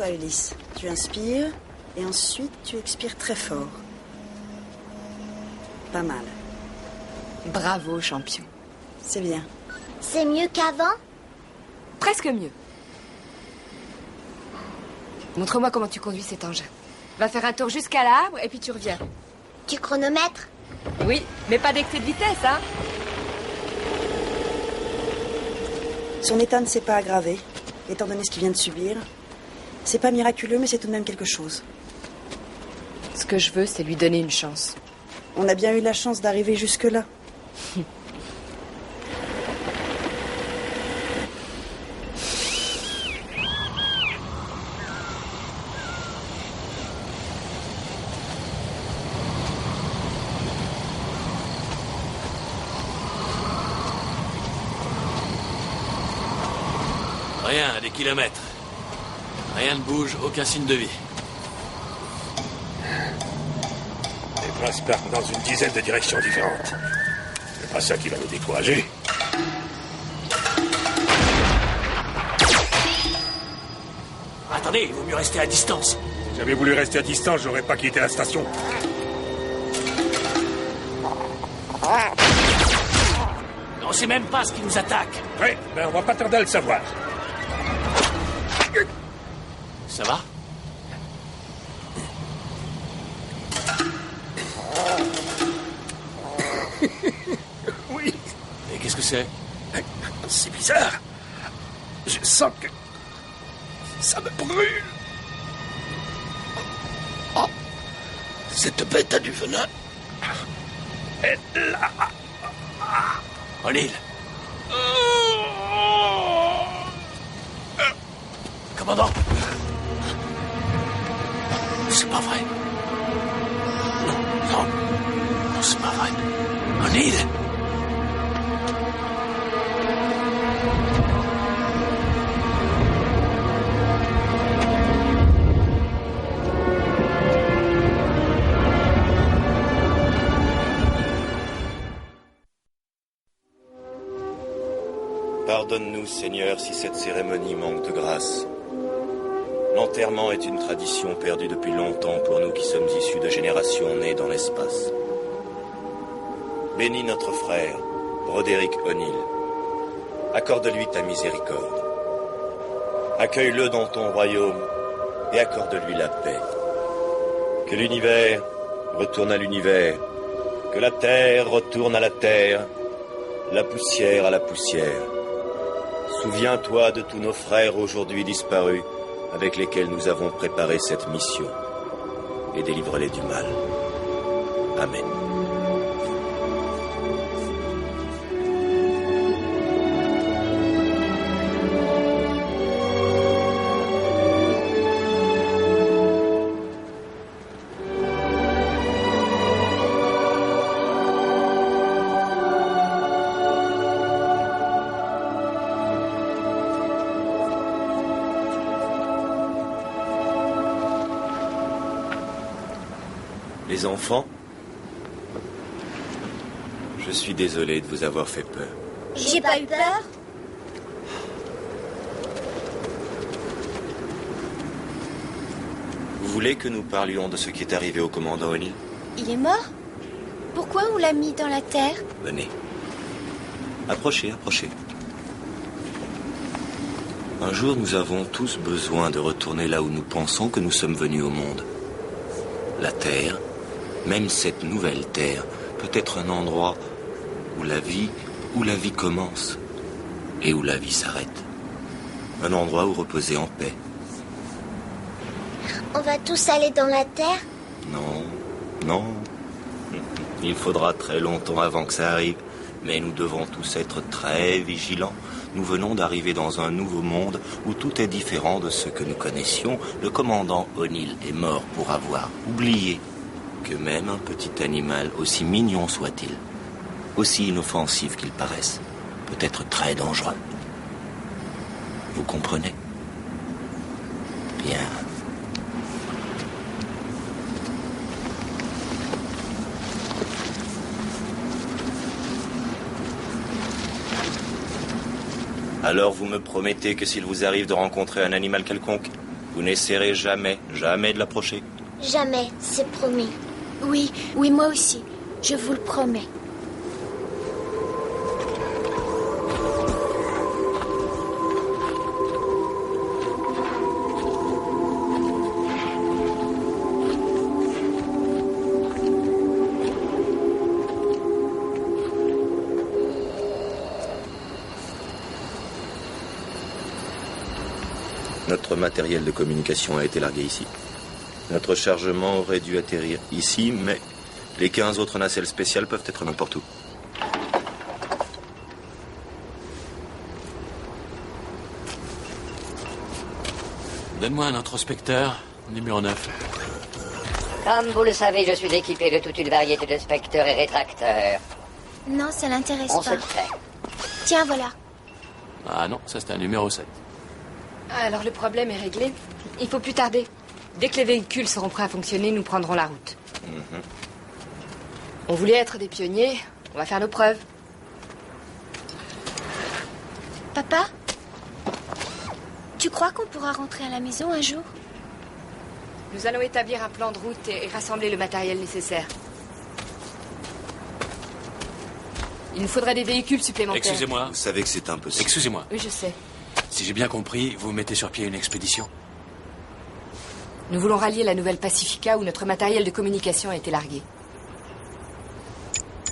toi, Ulysse. Tu inspires et ensuite tu expires très fort. Pas mal. Bravo, champion. C'est bien. C'est mieux qu'avant? Presque mieux. Montre-moi comment tu conduis cet engin. Va faire un tour jusqu'à l'arbre et puis tu reviens. Tu chronomètres? Oui, mais pas d'excès de vitesse, hein? Son état ne s'est pas aggravé, étant donné ce qu'il vient de subir. C'est pas miraculeux, mais c'est tout de même quelque chose. Ce que je veux, c'est lui donner une chance. On a bien eu la chance d'arriver jusque-là. Rien, à des kilomètres. Rien ne bouge, aucun signe de vie. Les places partent dans une dizaine de directions différentes. C'est pas ça qui va nous décourager. Attendez, il vaut mieux rester à distance. Si j'avais voulu rester à distance, j'aurais pas quitté la station. On sait même pas ce qui nous attaque. Ouais, ben on va pas tarder à le savoir. Ça va? Oui. Et qu'est-ce que c'est? C'est bizarre. Je sens que ça me brûle. Oh, cette bête a du venin. Elle là. O'Neill. Commandant. C'est pas vrai. Non, c'est pas vrai. O'Neill. Pardonne-nous, Seigneur, si cette cérémonie manque de grâce. L'enterrement est une tradition perdue depuis longtemps pour nous qui sommes issus de générations nées dans l'espace. Bénis notre frère, Broderick O'Neill. Accorde-lui ta miséricorde. Accueille-le dans ton royaume et accorde-lui la paix. Que l'univers retourne à l'univers, que la terre retourne à la terre, la poussière à la poussière. Souviens-toi de tous nos frères aujourd'hui disparus, avec lesquels nous avons préparé cette mission, et délivre-les du mal. Amen. Les enfants, je suis désolé de vous avoir fait peur. J'ai pas eu peur. Vous voulez que nous parlions de ce qui est arrivé au commandant O'Neill? Il est mort? Pourquoi on l'a mis dans la terre? Venez. Approchez, approchez. Un jour, nous avons tous besoin de retourner là où nous pensons que nous sommes venus au monde. La Terre, même cette nouvelle Terre, peut être un endroit où la vie commence et où la vie s'arrête. Un endroit où reposer en paix. On va tous aller dans la terre? Non, non. Il faudra très longtemps avant que ça arrive. Mais nous devons tous être très vigilants. Nous venons d'arriver dans un nouveau monde où tout est différent de ce que nous connaissions. Le commandant O'Neill est mort pour avoir oublié que même un petit animal, aussi mignon soit-il, aussi inoffensif qu'il paraisse, peut être très dangereux. Vous comprenez? Bien. Alors vous me promettez que s'il vous arrive de rencontrer un animal quelconque, Vous n'essaierez jamais de l'approcher? Jamais, c'est promis. Oui, moi aussi. Je vous le promets. Notre matériel de communication a été largué ici. Notre chargement aurait dû atterrir ici, mais les 15 autres nacelles spéciales peuvent être n'importe où. Donne-moi un introspecteur, numéro 9. Comme vous le savez, je suis équipé de toute une variété de specteurs et rétracteurs. Non, ça l'intéresse On pas. se tait. Tiens, voilà. Ah non, ça c'est un numéro 7. Alors le problème est réglé. Il faut plus tarder. Dès que les véhicules seront prêts à fonctionner, nous prendrons la route. On voulait être des pionniers, on va faire nos preuves. Papa, tu crois qu'on pourra rentrer à la maison un jour? Nous allons établir un plan de route et rassembler le matériel nécessaire. Il nous faudrait des véhicules supplémentaires. Excusez-moi. Vous savez que c'est impossible. Excusez-moi. Oui, je sais. Si j'ai bien compris, vous mettez sur pied une expédition. Nous voulons rallier la Nouvelle Pacifica où notre matériel de communication a été largué.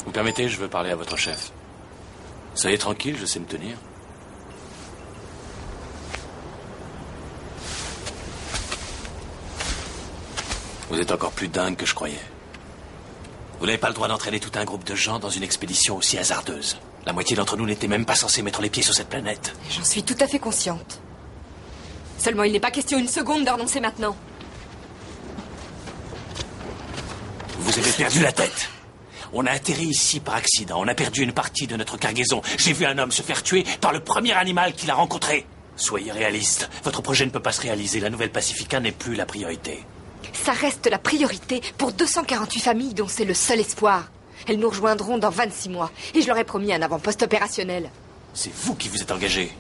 Vous permettez, je veux parler à votre chef. Soyez tranquille, je sais me tenir. Vous êtes encore plus dingue que je croyais. Vous n'avez pas le droit d'entraîner tout un groupe de gens dans une expédition aussi hasardeuse. La moitié d'entre nous n'était même pas censé mettre les pieds sur cette planète. J'en suis tout à fait consciente. Seulement, il n'est pas question une seconde de renoncer maintenant. Vous avez perdu la tête. On a atterri ici par accident. On a perdu une partie de notre cargaison. J'ai vu un homme se faire tuer par le premier animal qu'il a rencontré. Soyez réaliste. Votre projet ne peut pas se réaliser. La Nouvelle Pacifica n'est plus la priorité. Ça reste la priorité pour 248 familles dont c'est le seul espoir. Elles nous rejoindront dans 26 mois. Et je leur ai promis un avant-poste opérationnel. C'est vous qui vous êtes engagé.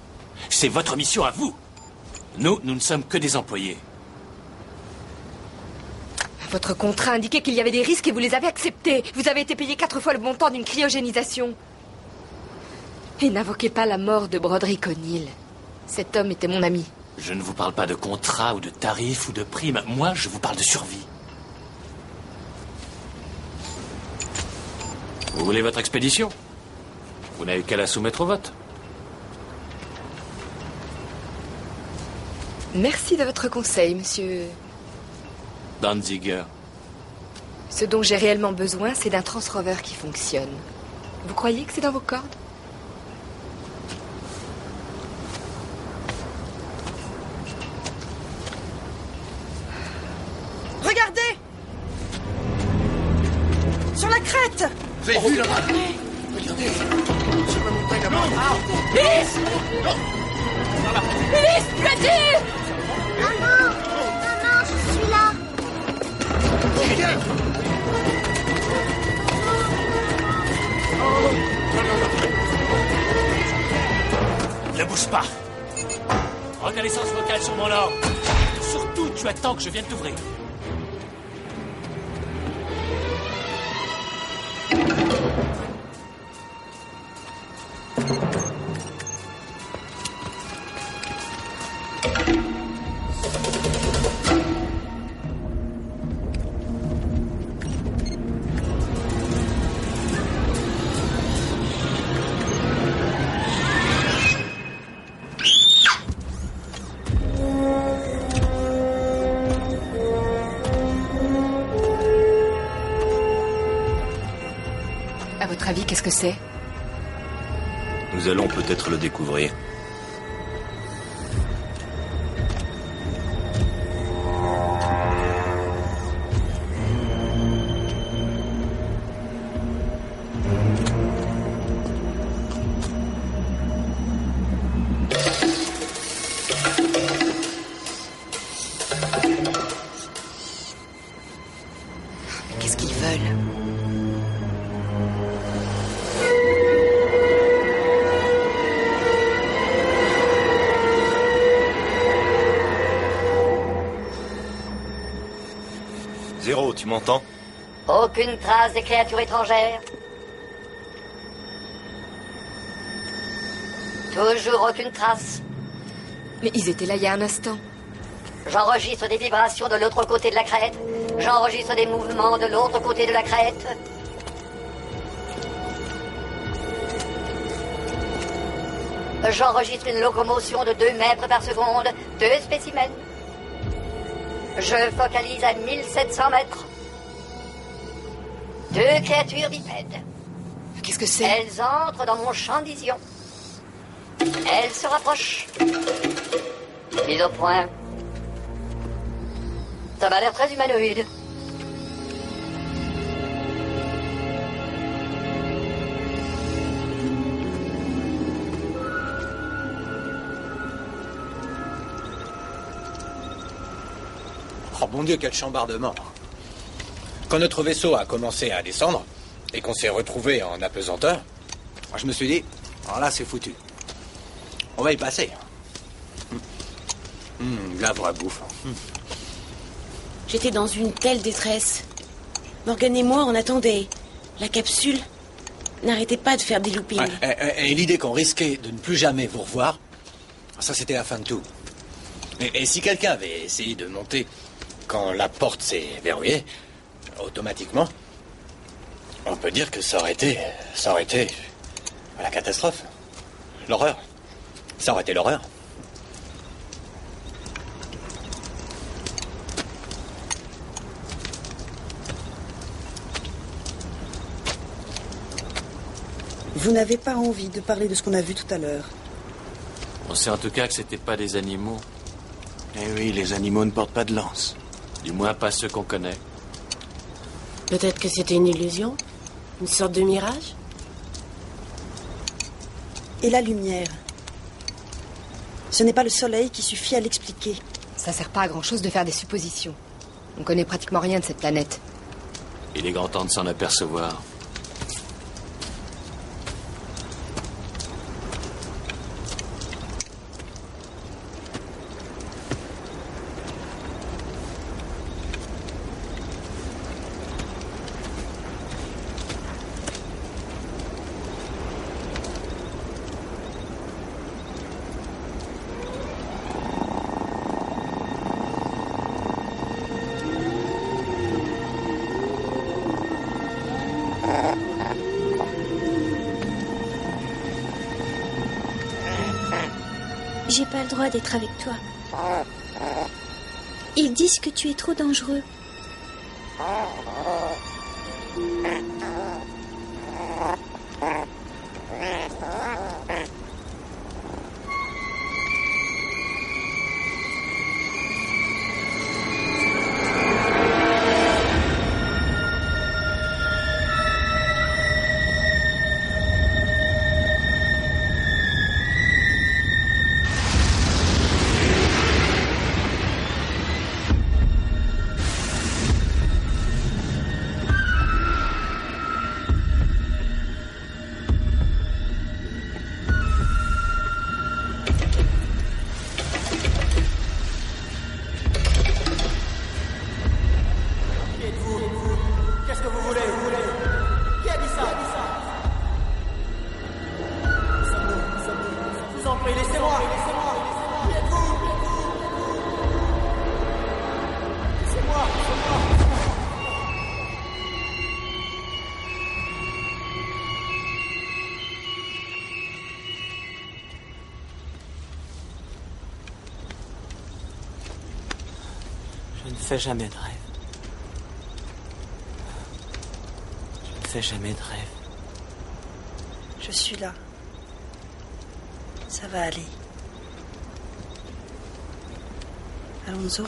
C'est votre mission à vous. Nous ne sommes que des employés. Votre contrat indiquait qu'il y avait des risques et vous les avez acceptés. Vous avez été payé 4 fois le montant d'une cryogénisation. Et n'invoquez pas la mort de Broderick O'Neill. Cet homme était mon ami. Je ne vous parle pas de contrat ou de tarifs ou de primes. Moi, je vous parle de survie. Vous voulez votre expédition? Vous n'avez qu'à la soumettre au vote. Merci de votre conseil, monsieur. Danziger. Ce dont j'ai réellement besoin, c'est d'un transrover qui fonctionne. Vous croyez que c'est dans vos cordes? Regardez! Sur la crête! Vous avez vu là-bas? Regardez! Sur la montagne là-bas! Ulysse! Ulysse, tu as dit! Maman! Maman, je suis là! Viens! Ne bouge pas. Reconnaissance vocale sur mon ordre. Surtout, tu attends que je vienne t'ouvrir. À votre avis, qu'est-ce que c'est? Nous allons peut-être le découvrir. Qu'est-ce qu'ils veulent? vaisseau, tu m'entends? Aucune trace des créatures étrangères. Toujours aucune trace. Mais ils étaient là il y a un instant. J'enregistre des vibrations de l'autre côté de la crête. J'enregistre des mouvements de l'autre côté de la crête. J'enregistre une locomotion de 2 mètres par seconde. 2 spécimens. Je focalise à 1700 mètres. 2 créatures bipèdes. Qu'est-ce que c'est? Elles entrent dans mon champ de vision. Elles se rapprochent. Mise au point. Ça m'a l'air très humanoïde. Oh mon Dieu, quel chambardement. Quand notre vaisseau a commencé à descendre, et qu'on s'est retrouvé en apesanteur, je me suis dit, alors là c'est foutu. On va y passer. La vraie bouffe. J'étais dans une telle détresse. Morgan et moi, on attendait. La capsule n'arrêtait pas de faire des loopings. Et l'idée qu'on risquait de ne plus jamais vous revoir, ça c'était la fin de tout. Et si quelqu'un avait essayé de monter quand la porte s'est verrouillée, automatiquement, on peut dire que ça aurait été la catastrophe. L'horreur. Ça aurait été l'horreur. Vous n'avez pas envie de parler de ce qu'on a vu tout à l'heure? On sait en tout cas que c'était pas des animaux. Eh oui, les animaux ne portent pas de lance. Du moins pas ceux qu'on connaît. Peut-être que c'était une illusion? Une sorte de mirage? Et la lumière? Ce n'est pas le soleil qui suffit à l'expliquer. Ça sert pas à grand-chose de faire des suppositions. On connaît pratiquement rien de cette planète. Il est grand temps de s'en apercevoir. J'ai pas le droit d'être avec toi. Ils disent que tu es trop dangereux. Je ne fais jamais de rêve. Je ne fais jamais de rêve. Je suis là. Ça va aller. Alonso.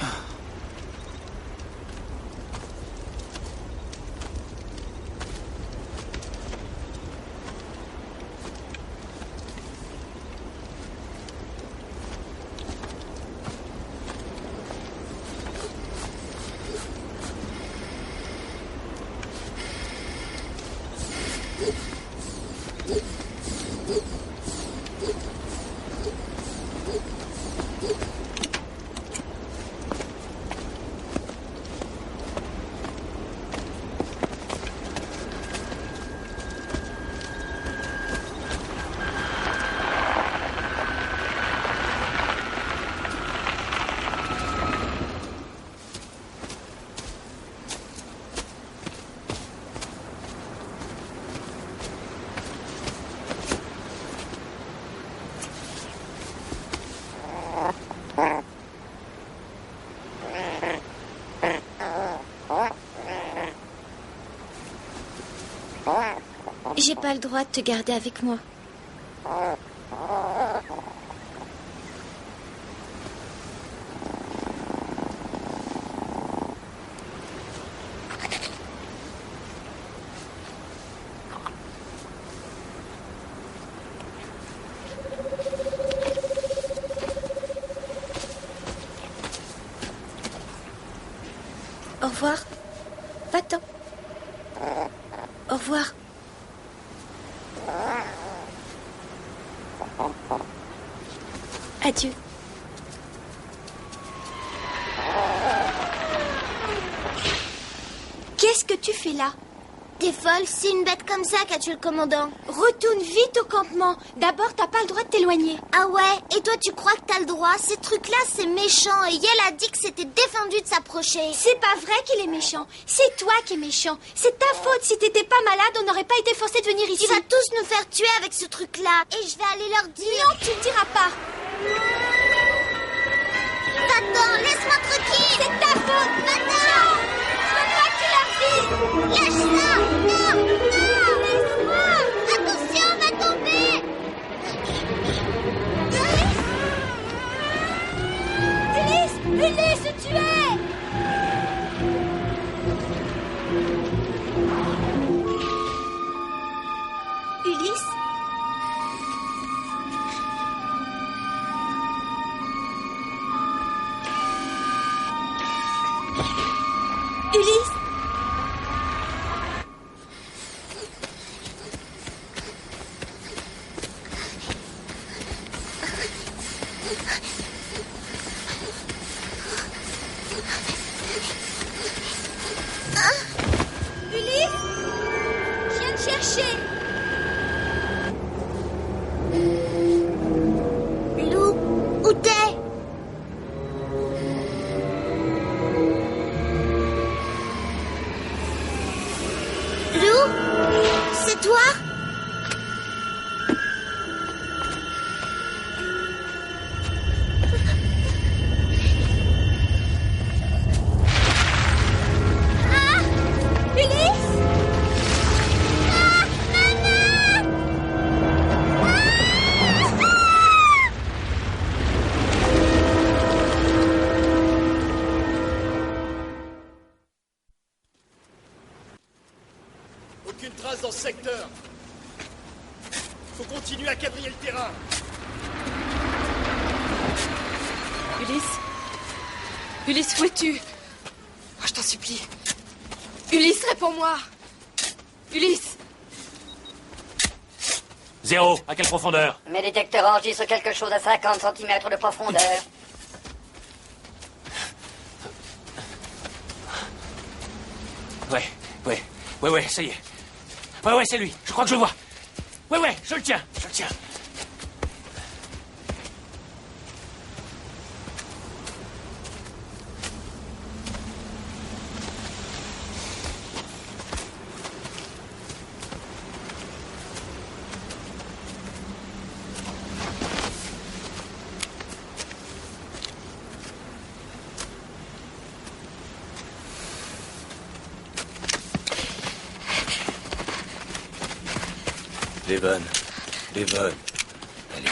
J'ai pas le droit de te garder avec moi. Au revoir. Va-t'en. Au revoir. Adieu. Qu'est-ce que tu fais là? T'es folle, c'est une bête comme ça qu'a tué le commandant. Retourne vite au campement. D'abord, t'as pas le droit de t'éloigner. Ah ouais? Et toi, tu crois que t'as le droit? Ces trucs-là, c'est méchant. Et Yel a dit que c'était défendu de s'approcher. C'est pas vrai qu'il est méchant. C'est toi qui es méchant. C'est ta faute. Si t'étais pas malade, on n'aurait pas été forcé de venir ici. Tu vas tous nous faire tuer avec ce truc-là. Et je vais aller leur dire... Non, tu le diras pas. Attends, laisse-moi tranquille. C'est ta faute. Attends. Je veux pas que tu leur dises. Lâche ça. Non, non, laisse-moi. Attention, on va tomber. Ulysse, tu es... Ulysse? Ulysse? Ulysse? Je viens te chercher. Lou, où t'es? Lou? C'est toi? Ah! Ulysse? Ah! Maman! Aucune trace dans ce secteur. Faut continuer à quadriller le terrain. Ulysse, où es-tu? Oh, je t'en supplie. Ulysse, réponds-moi. Ulysse. 0, à quelle profondeur? Mes détecteurs enregistrent quelque chose à 50 cm de profondeur. Ouais, ça y est. Ouais, c'est lui. Je crois que je le vois. Ouais, je le tiens. Devon. Allez.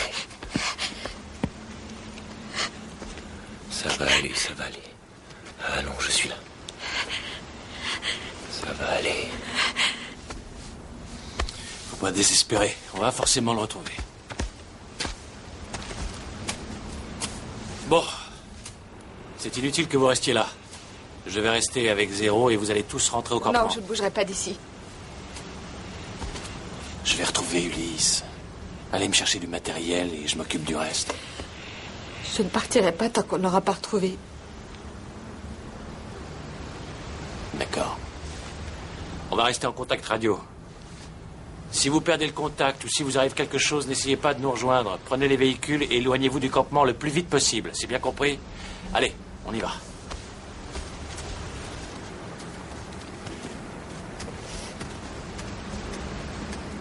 Ça va aller. Allons, je suis là. Ça va aller. Faut pas désespérer. On va forcément le retrouver. Bon. C'est inutile que vous restiez là. Je vais rester avec 0 et vous allez tous rentrer au campement. Non, je ne bougerai pas d'ici. Je vais retrouver Ulysse. Allez me chercher du matériel et je m'occupe du reste. Je ne partirai pas tant qu'on n'aura pas retrouvé. D'accord. On va rester en contact radio. Si vous perdez le contact ou si vous arrive quelque chose, n'essayez pas de nous rejoindre. Prenez les véhicules et éloignez-vous du campement le plus vite possible. C'est bien compris? Allez, on y va.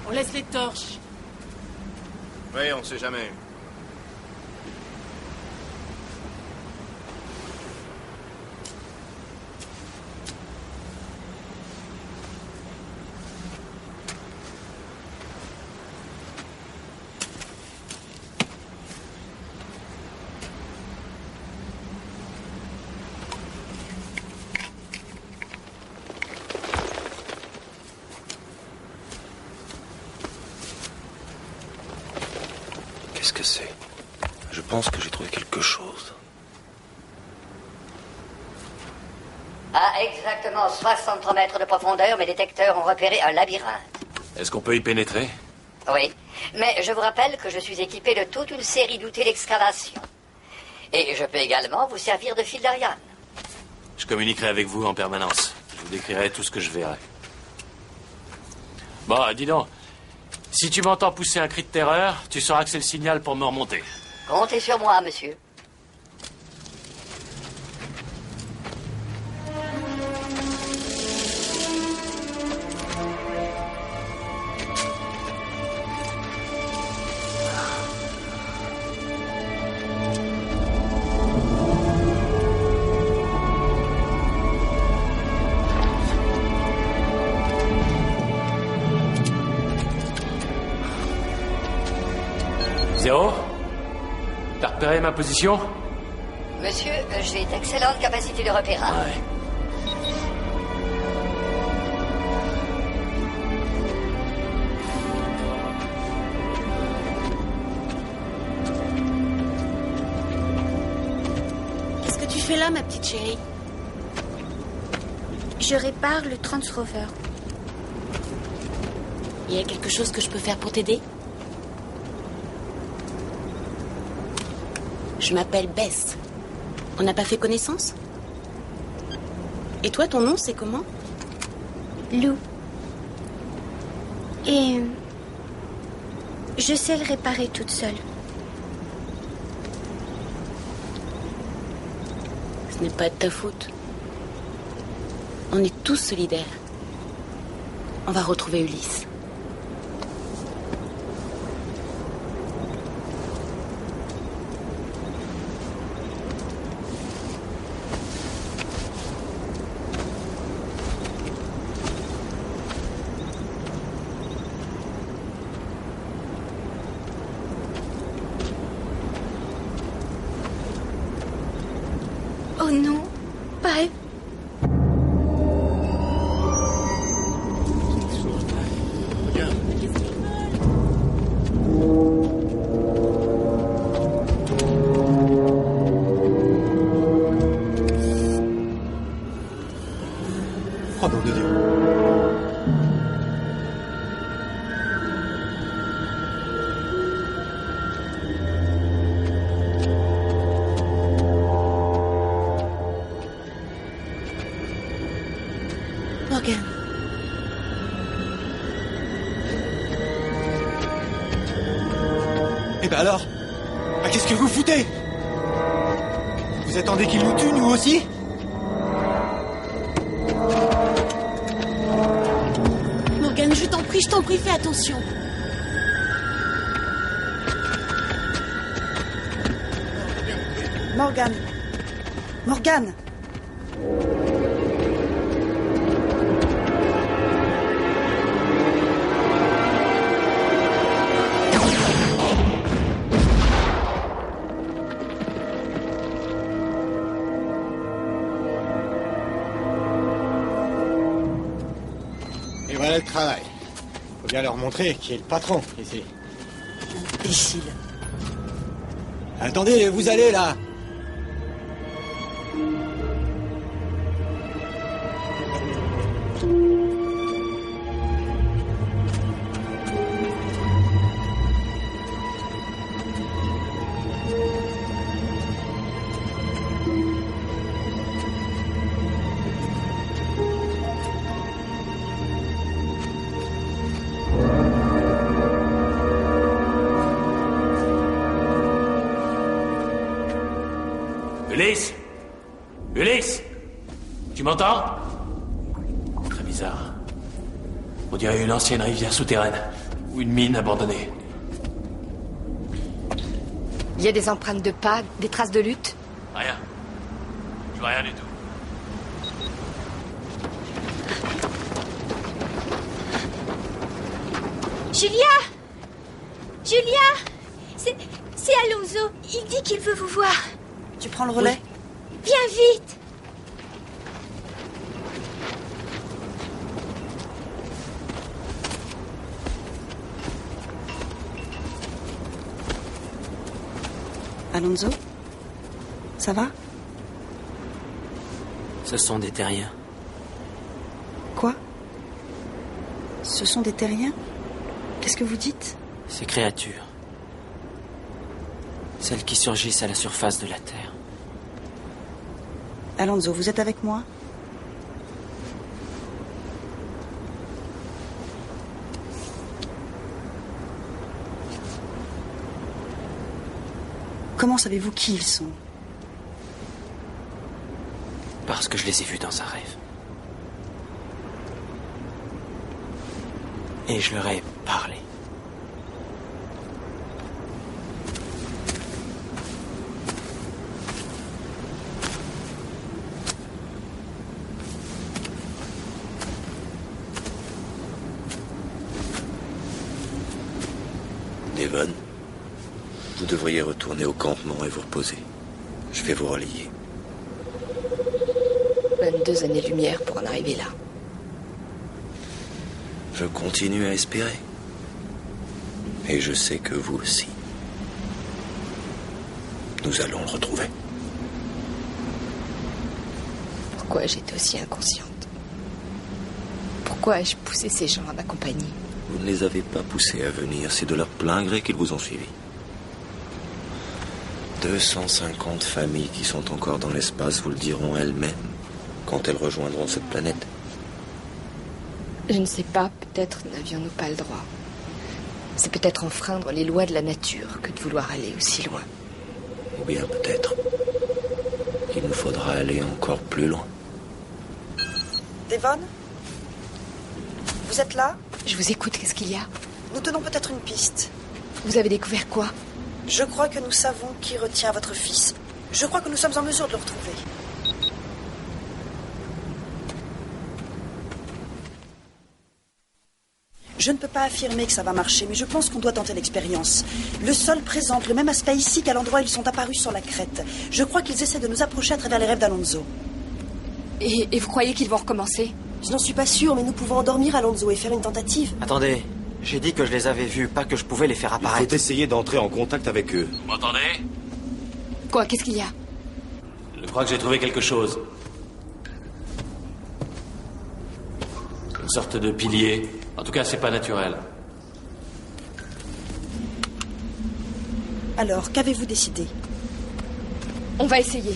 On laisse les torches. Oui, on sait jamais. Qu'est-ce que c'est? Je pense que j'ai trouvé quelque chose. À exactement 63 mètres de profondeur, mes détecteurs ont repéré un labyrinthe. Est-ce qu'on peut y pénétrer? Oui, mais je vous rappelle que je suis équipé de toute une série d'outils d'excavation. Et je peux également vous servir de fil d'Ariane. Je communiquerai avec vous en permanence. Je vous décrirai tout ce que je verrai. Bon, dis donc. Si tu m'entends pousser un cri de terreur, tu sauras que c'est le signal pour me remonter. Comptez sur moi, monsieur. Zéro? T'as repéré ma position? Monsieur, j'ai d'excellentes capacités de repérage. Ouais. Qu'est-ce que tu fais là, ma petite chérie? Je répare le Transrover. Il y a quelque chose que je peux faire pour t'aider? Je m'appelle Bess. On n'a pas fait connaissance? Et toi, ton nom, c'est comment? Lou. Et... je sais le réparer toute seule. Ce n'est pas de ta faute. On est tous solidaires. On va retrouver Ulysse. Oh non, pas eux. Oh nom de Dieu. Morgan. Eh ben alors? Ah, qu'est-ce que vous foutez? Vous attendez qu'il nous tue, nous aussi? Morgan, je t'en prie, fais attention. Morgan. Morgan. Et voilà le travail. Faut bien leur montrer qui est le patron, ici. Imbécile. Attendez, vous allez là. Ulysse! Ulysse! Tu m'entends? Très bizarre. On dirait une ancienne rivière souterraine. Ou une mine abandonnée. Il y a des empreintes de pas, des traces de lutte? Rien. Je vois rien du tout. Julia! Julia! C'est Alonso. Il dit qu'il veut vous voir. Tu prends le relais? Viens vite! Alonso? Ça va? Ce sont des terriens. Quoi? Ce sont des terriens? Qu'est-ce que vous dites? Ces créatures. Celles qui surgissent à la surface de la Terre. Alonso, vous êtes avec moi? Comment savez-vous qui ils sont? Parce que je les ai vus dans un rêve. Et je leur ai parlé. Devon, vous devriez retourner au campement et vous reposer. Je vais vous relier. 22 années-lumière pour en arriver là. Je continue à espérer. Et je sais que vous aussi. Nous allons le retrouver. Pourquoi j'étais aussi inconsciente? Pourquoi ai-je poussé ces gens à ma compagnie? Vous ne les avez pas poussés à venir, c'est de leur plein gré qu'ils vous ont suivi. 250 familles qui sont encore dans l'espace vous le diront elles-mêmes quand elles rejoindront cette planète. Je ne sais pas, peut-être n'avions-nous pas le droit. C'est peut-être enfreindre les lois de la nature que de vouloir aller aussi loin. Ou bien peut-être qu'il nous faudra aller encore plus loin. Devon? Vous êtes là? Je vous écoute, qu'est-ce qu'il y a? Nous tenons peut-être une piste. Vous avez découvert quoi? Je crois que nous savons qui retient votre fils. Je crois que nous sommes en mesure de le retrouver. Je ne peux pas affirmer que ça va marcher, mais je pense qu'on doit tenter l'expérience. Le sol présente le même aspect ici qu'à l'endroit où ils sont apparus sur la crête. Je crois qu'ils essaient de nous approcher à travers les rêves d'Alonso. Et vous croyez qu'ils vont recommencer? Je n'en suis pas sûre, mais nous pouvons endormir Alonso et faire une tentative. Attendez, j'ai dit que je les avais vus, pas que je pouvais les faire apparaître. Il faut essayer d'entrer en contact avec eux. Vous m'entendez? Quoi? Qu'est-ce qu'il y a? Je crois que j'ai trouvé quelque chose. Une sorte de pilier. En tout cas, c'est pas naturel. Alors, qu'avez-vous décidé? On va essayer.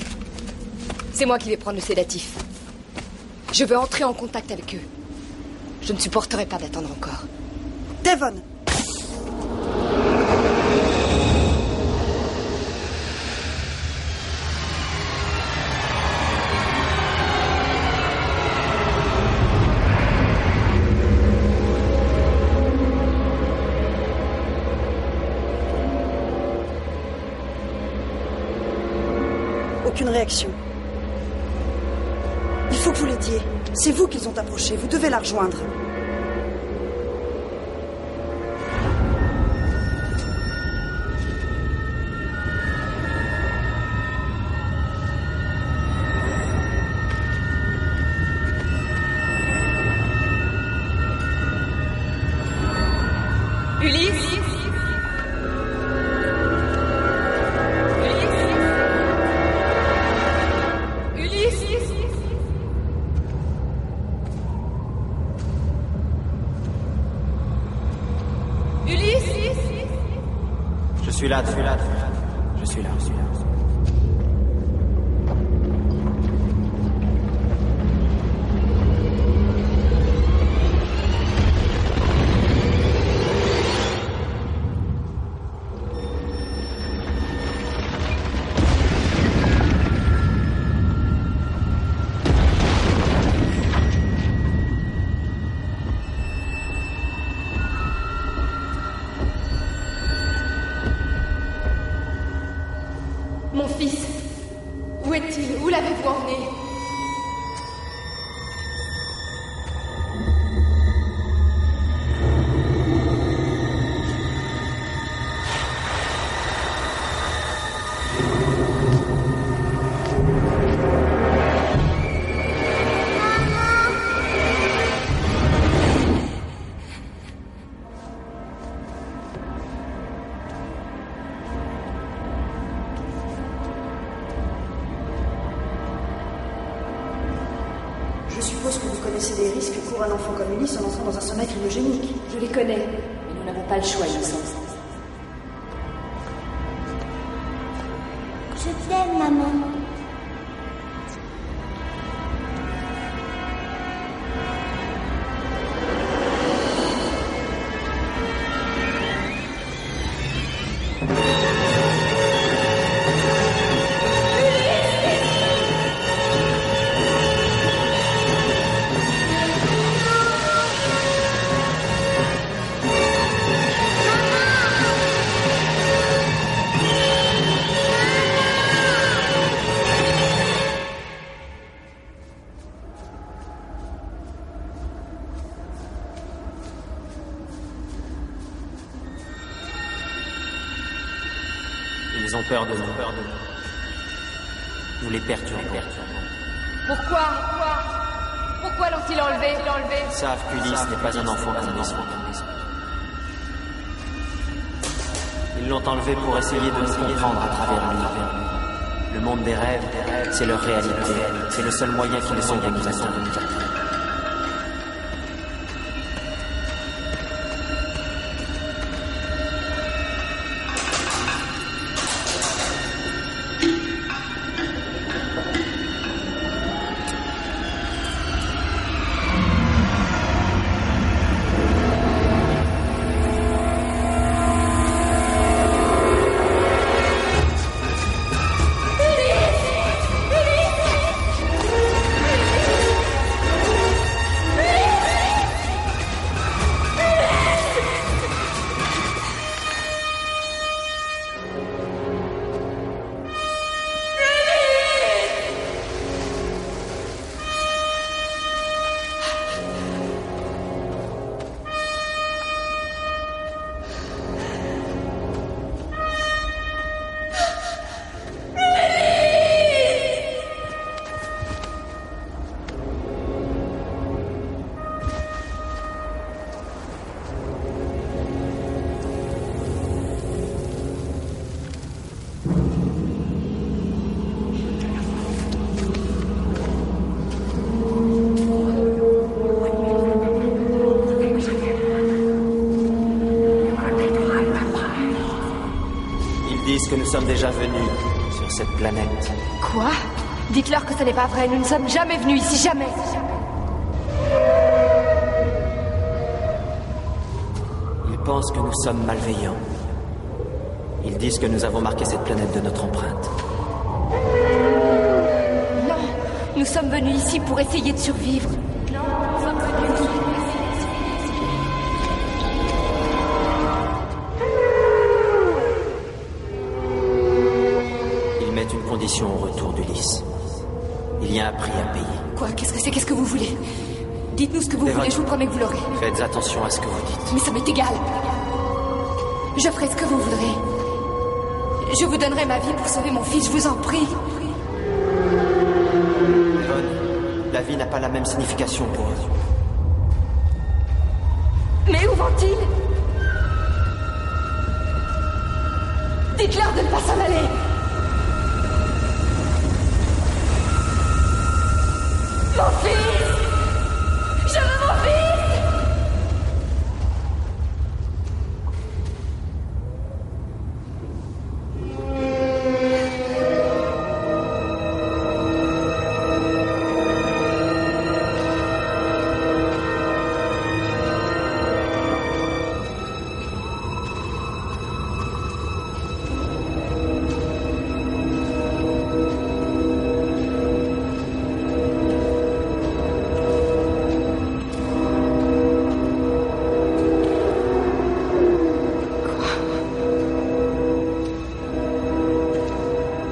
C'est moi qui vais prendre le sédatif. Je veux entrer en contact avec eux. Je ne supporterai pas d'attendre encore. Devon! Aucune réaction. Il faut que vous l'aidiez. C'est vous qu'ils ont approché. Vous devez la rejoindre. Je suis là. Mon fils, où est-il? Où l'avez-vous emmené? suppose que vous connaissez les risques que court un enfant comme Ulysse en entrant dans un sommeil cryogénique. Je les connais, mais nous n'avons pas le choix, il me semble. Je t'aime, maman. Ils ont peur de nous. Nous les perturbons. Pourquoi l'ont-ils enlevé? Ils savent qu'Ulysse n'est pas un enfant comme nous. Ils l'ont enlevé pour essayer de nous comprendre à travers lui. Le monde des rêves, c'est leur réalité. C'est le seul moyen qu'ils ont de nous atteindre. Que nous sommes déjà venus sur cette planète. Quoi? Dites-leur que ce n'est pas vrai, nous ne sommes jamais venus ici, jamais. Ils pensent que nous sommes malveillants. Ils disent que nous avons marqué cette planète de notre empreinte. Non, nous sommes venus ici pour essayer de survivre. Condition au retour d'Ulysse. Il y a un prix à payer. Quoi? Qu'est-ce que c'est? Qu'est-ce que vous voulez? Dites-nous ce que vous voulez, je vous promets que vous l'aurez. Faites attention à ce que vous dites. Mais ça m'est égal. Je ferai ce que vous voudrez. Je vous donnerai ma vie pour sauver mon fils, je vous en prie. Evan, la vie n'a pas la même signification pour eux. Mais où vont-ils? Dites-leur de ne pas s'en aller. Mon fils! Je veux mon fils!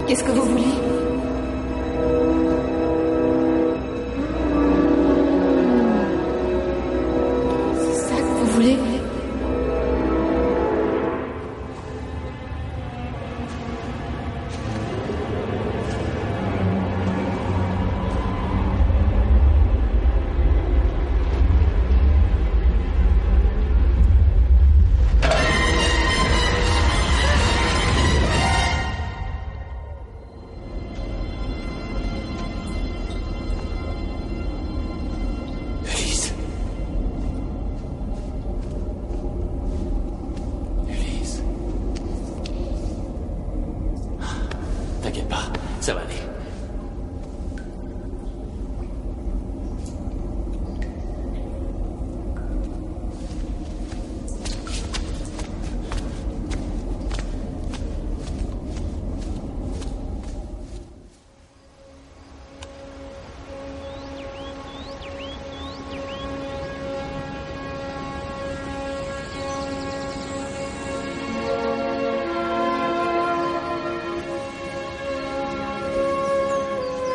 Qu'est-ce que vous voulez? C'est ça que vous voulez? t'inquiète pas, ça va aller.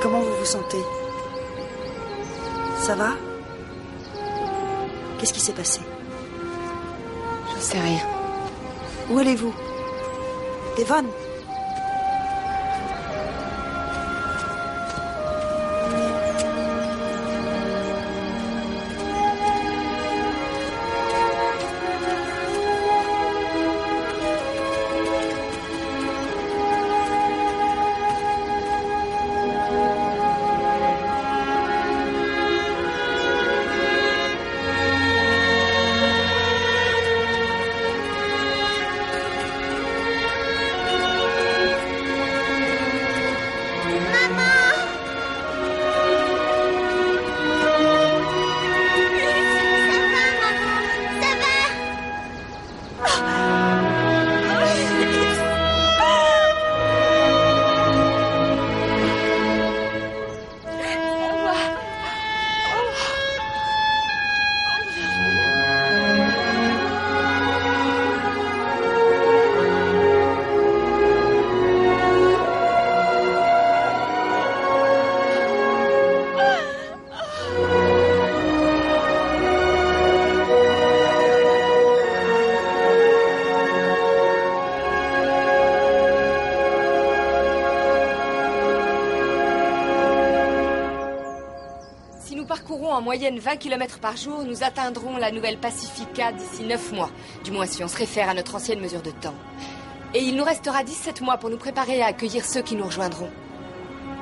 Comment vous vous sentez? Ça va? Qu'est-ce qui s'est passé? Je sais rien. Où allez-vous? Devon? En moyenne 20 km par jour, nous atteindrons la nouvelle Pacifica d'ici 9 mois. Du moins si on se réfère à notre ancienne mesure de temps. Et il nous restera 17 mois pour nous préparer à accueillir ceux qui nous rejoindront.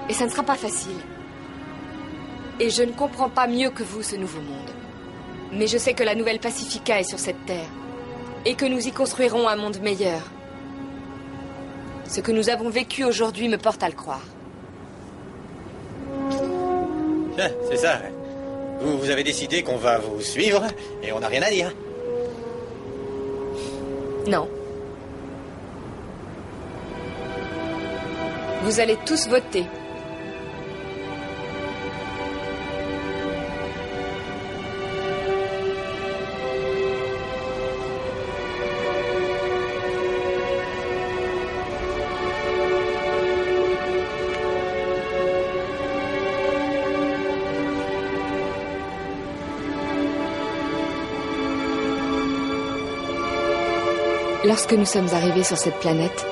Et ça ne sera pas facile. Et je ne comprends pas mieux que vous ce nouveau monde. Mais je sais que la nouvelle Pacifica est sur cette terre. Et que nous y construirons un monde meilleur. Ce que nous avons vécu aujourd'hui me porte à le croire. C'est ça. Vous avez décidé qu'on va vous suivre et on n'a rien à dire. Non. Vous allez tous voter. Lorsque nous sommes arrivés sur cette planète,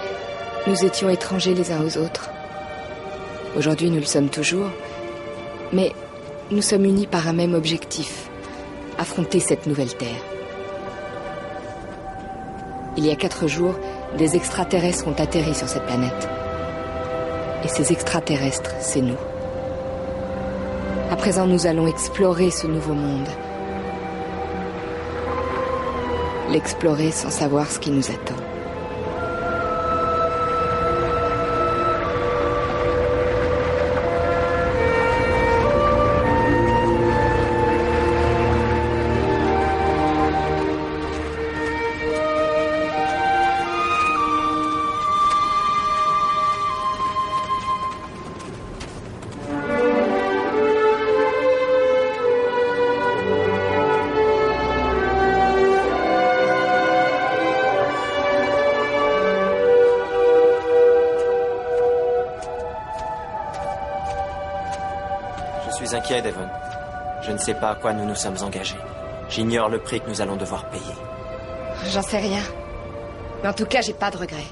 nous étions étrangers les uns aux autres. Aujourd'hui, nous le sommes toujours, mais nous sommes unis par un même objectif, affronter cette nouvelle Terre. Il y a 4 jours, des extraterrestres ont atterri sur cette planète. Et ces extraterrestres, c'est nous. À présent, nous allons explorer ce nouveau monde. L'explorer sans savoir ce qui nous attend. Je suis inquiet, Devon. Je ne sais pas à quoi nous nous sommes engagés. J'ignore le prix que nous allons devoir payer. J'en sais rien. Mais en tout cas, j'ai pas de regrets.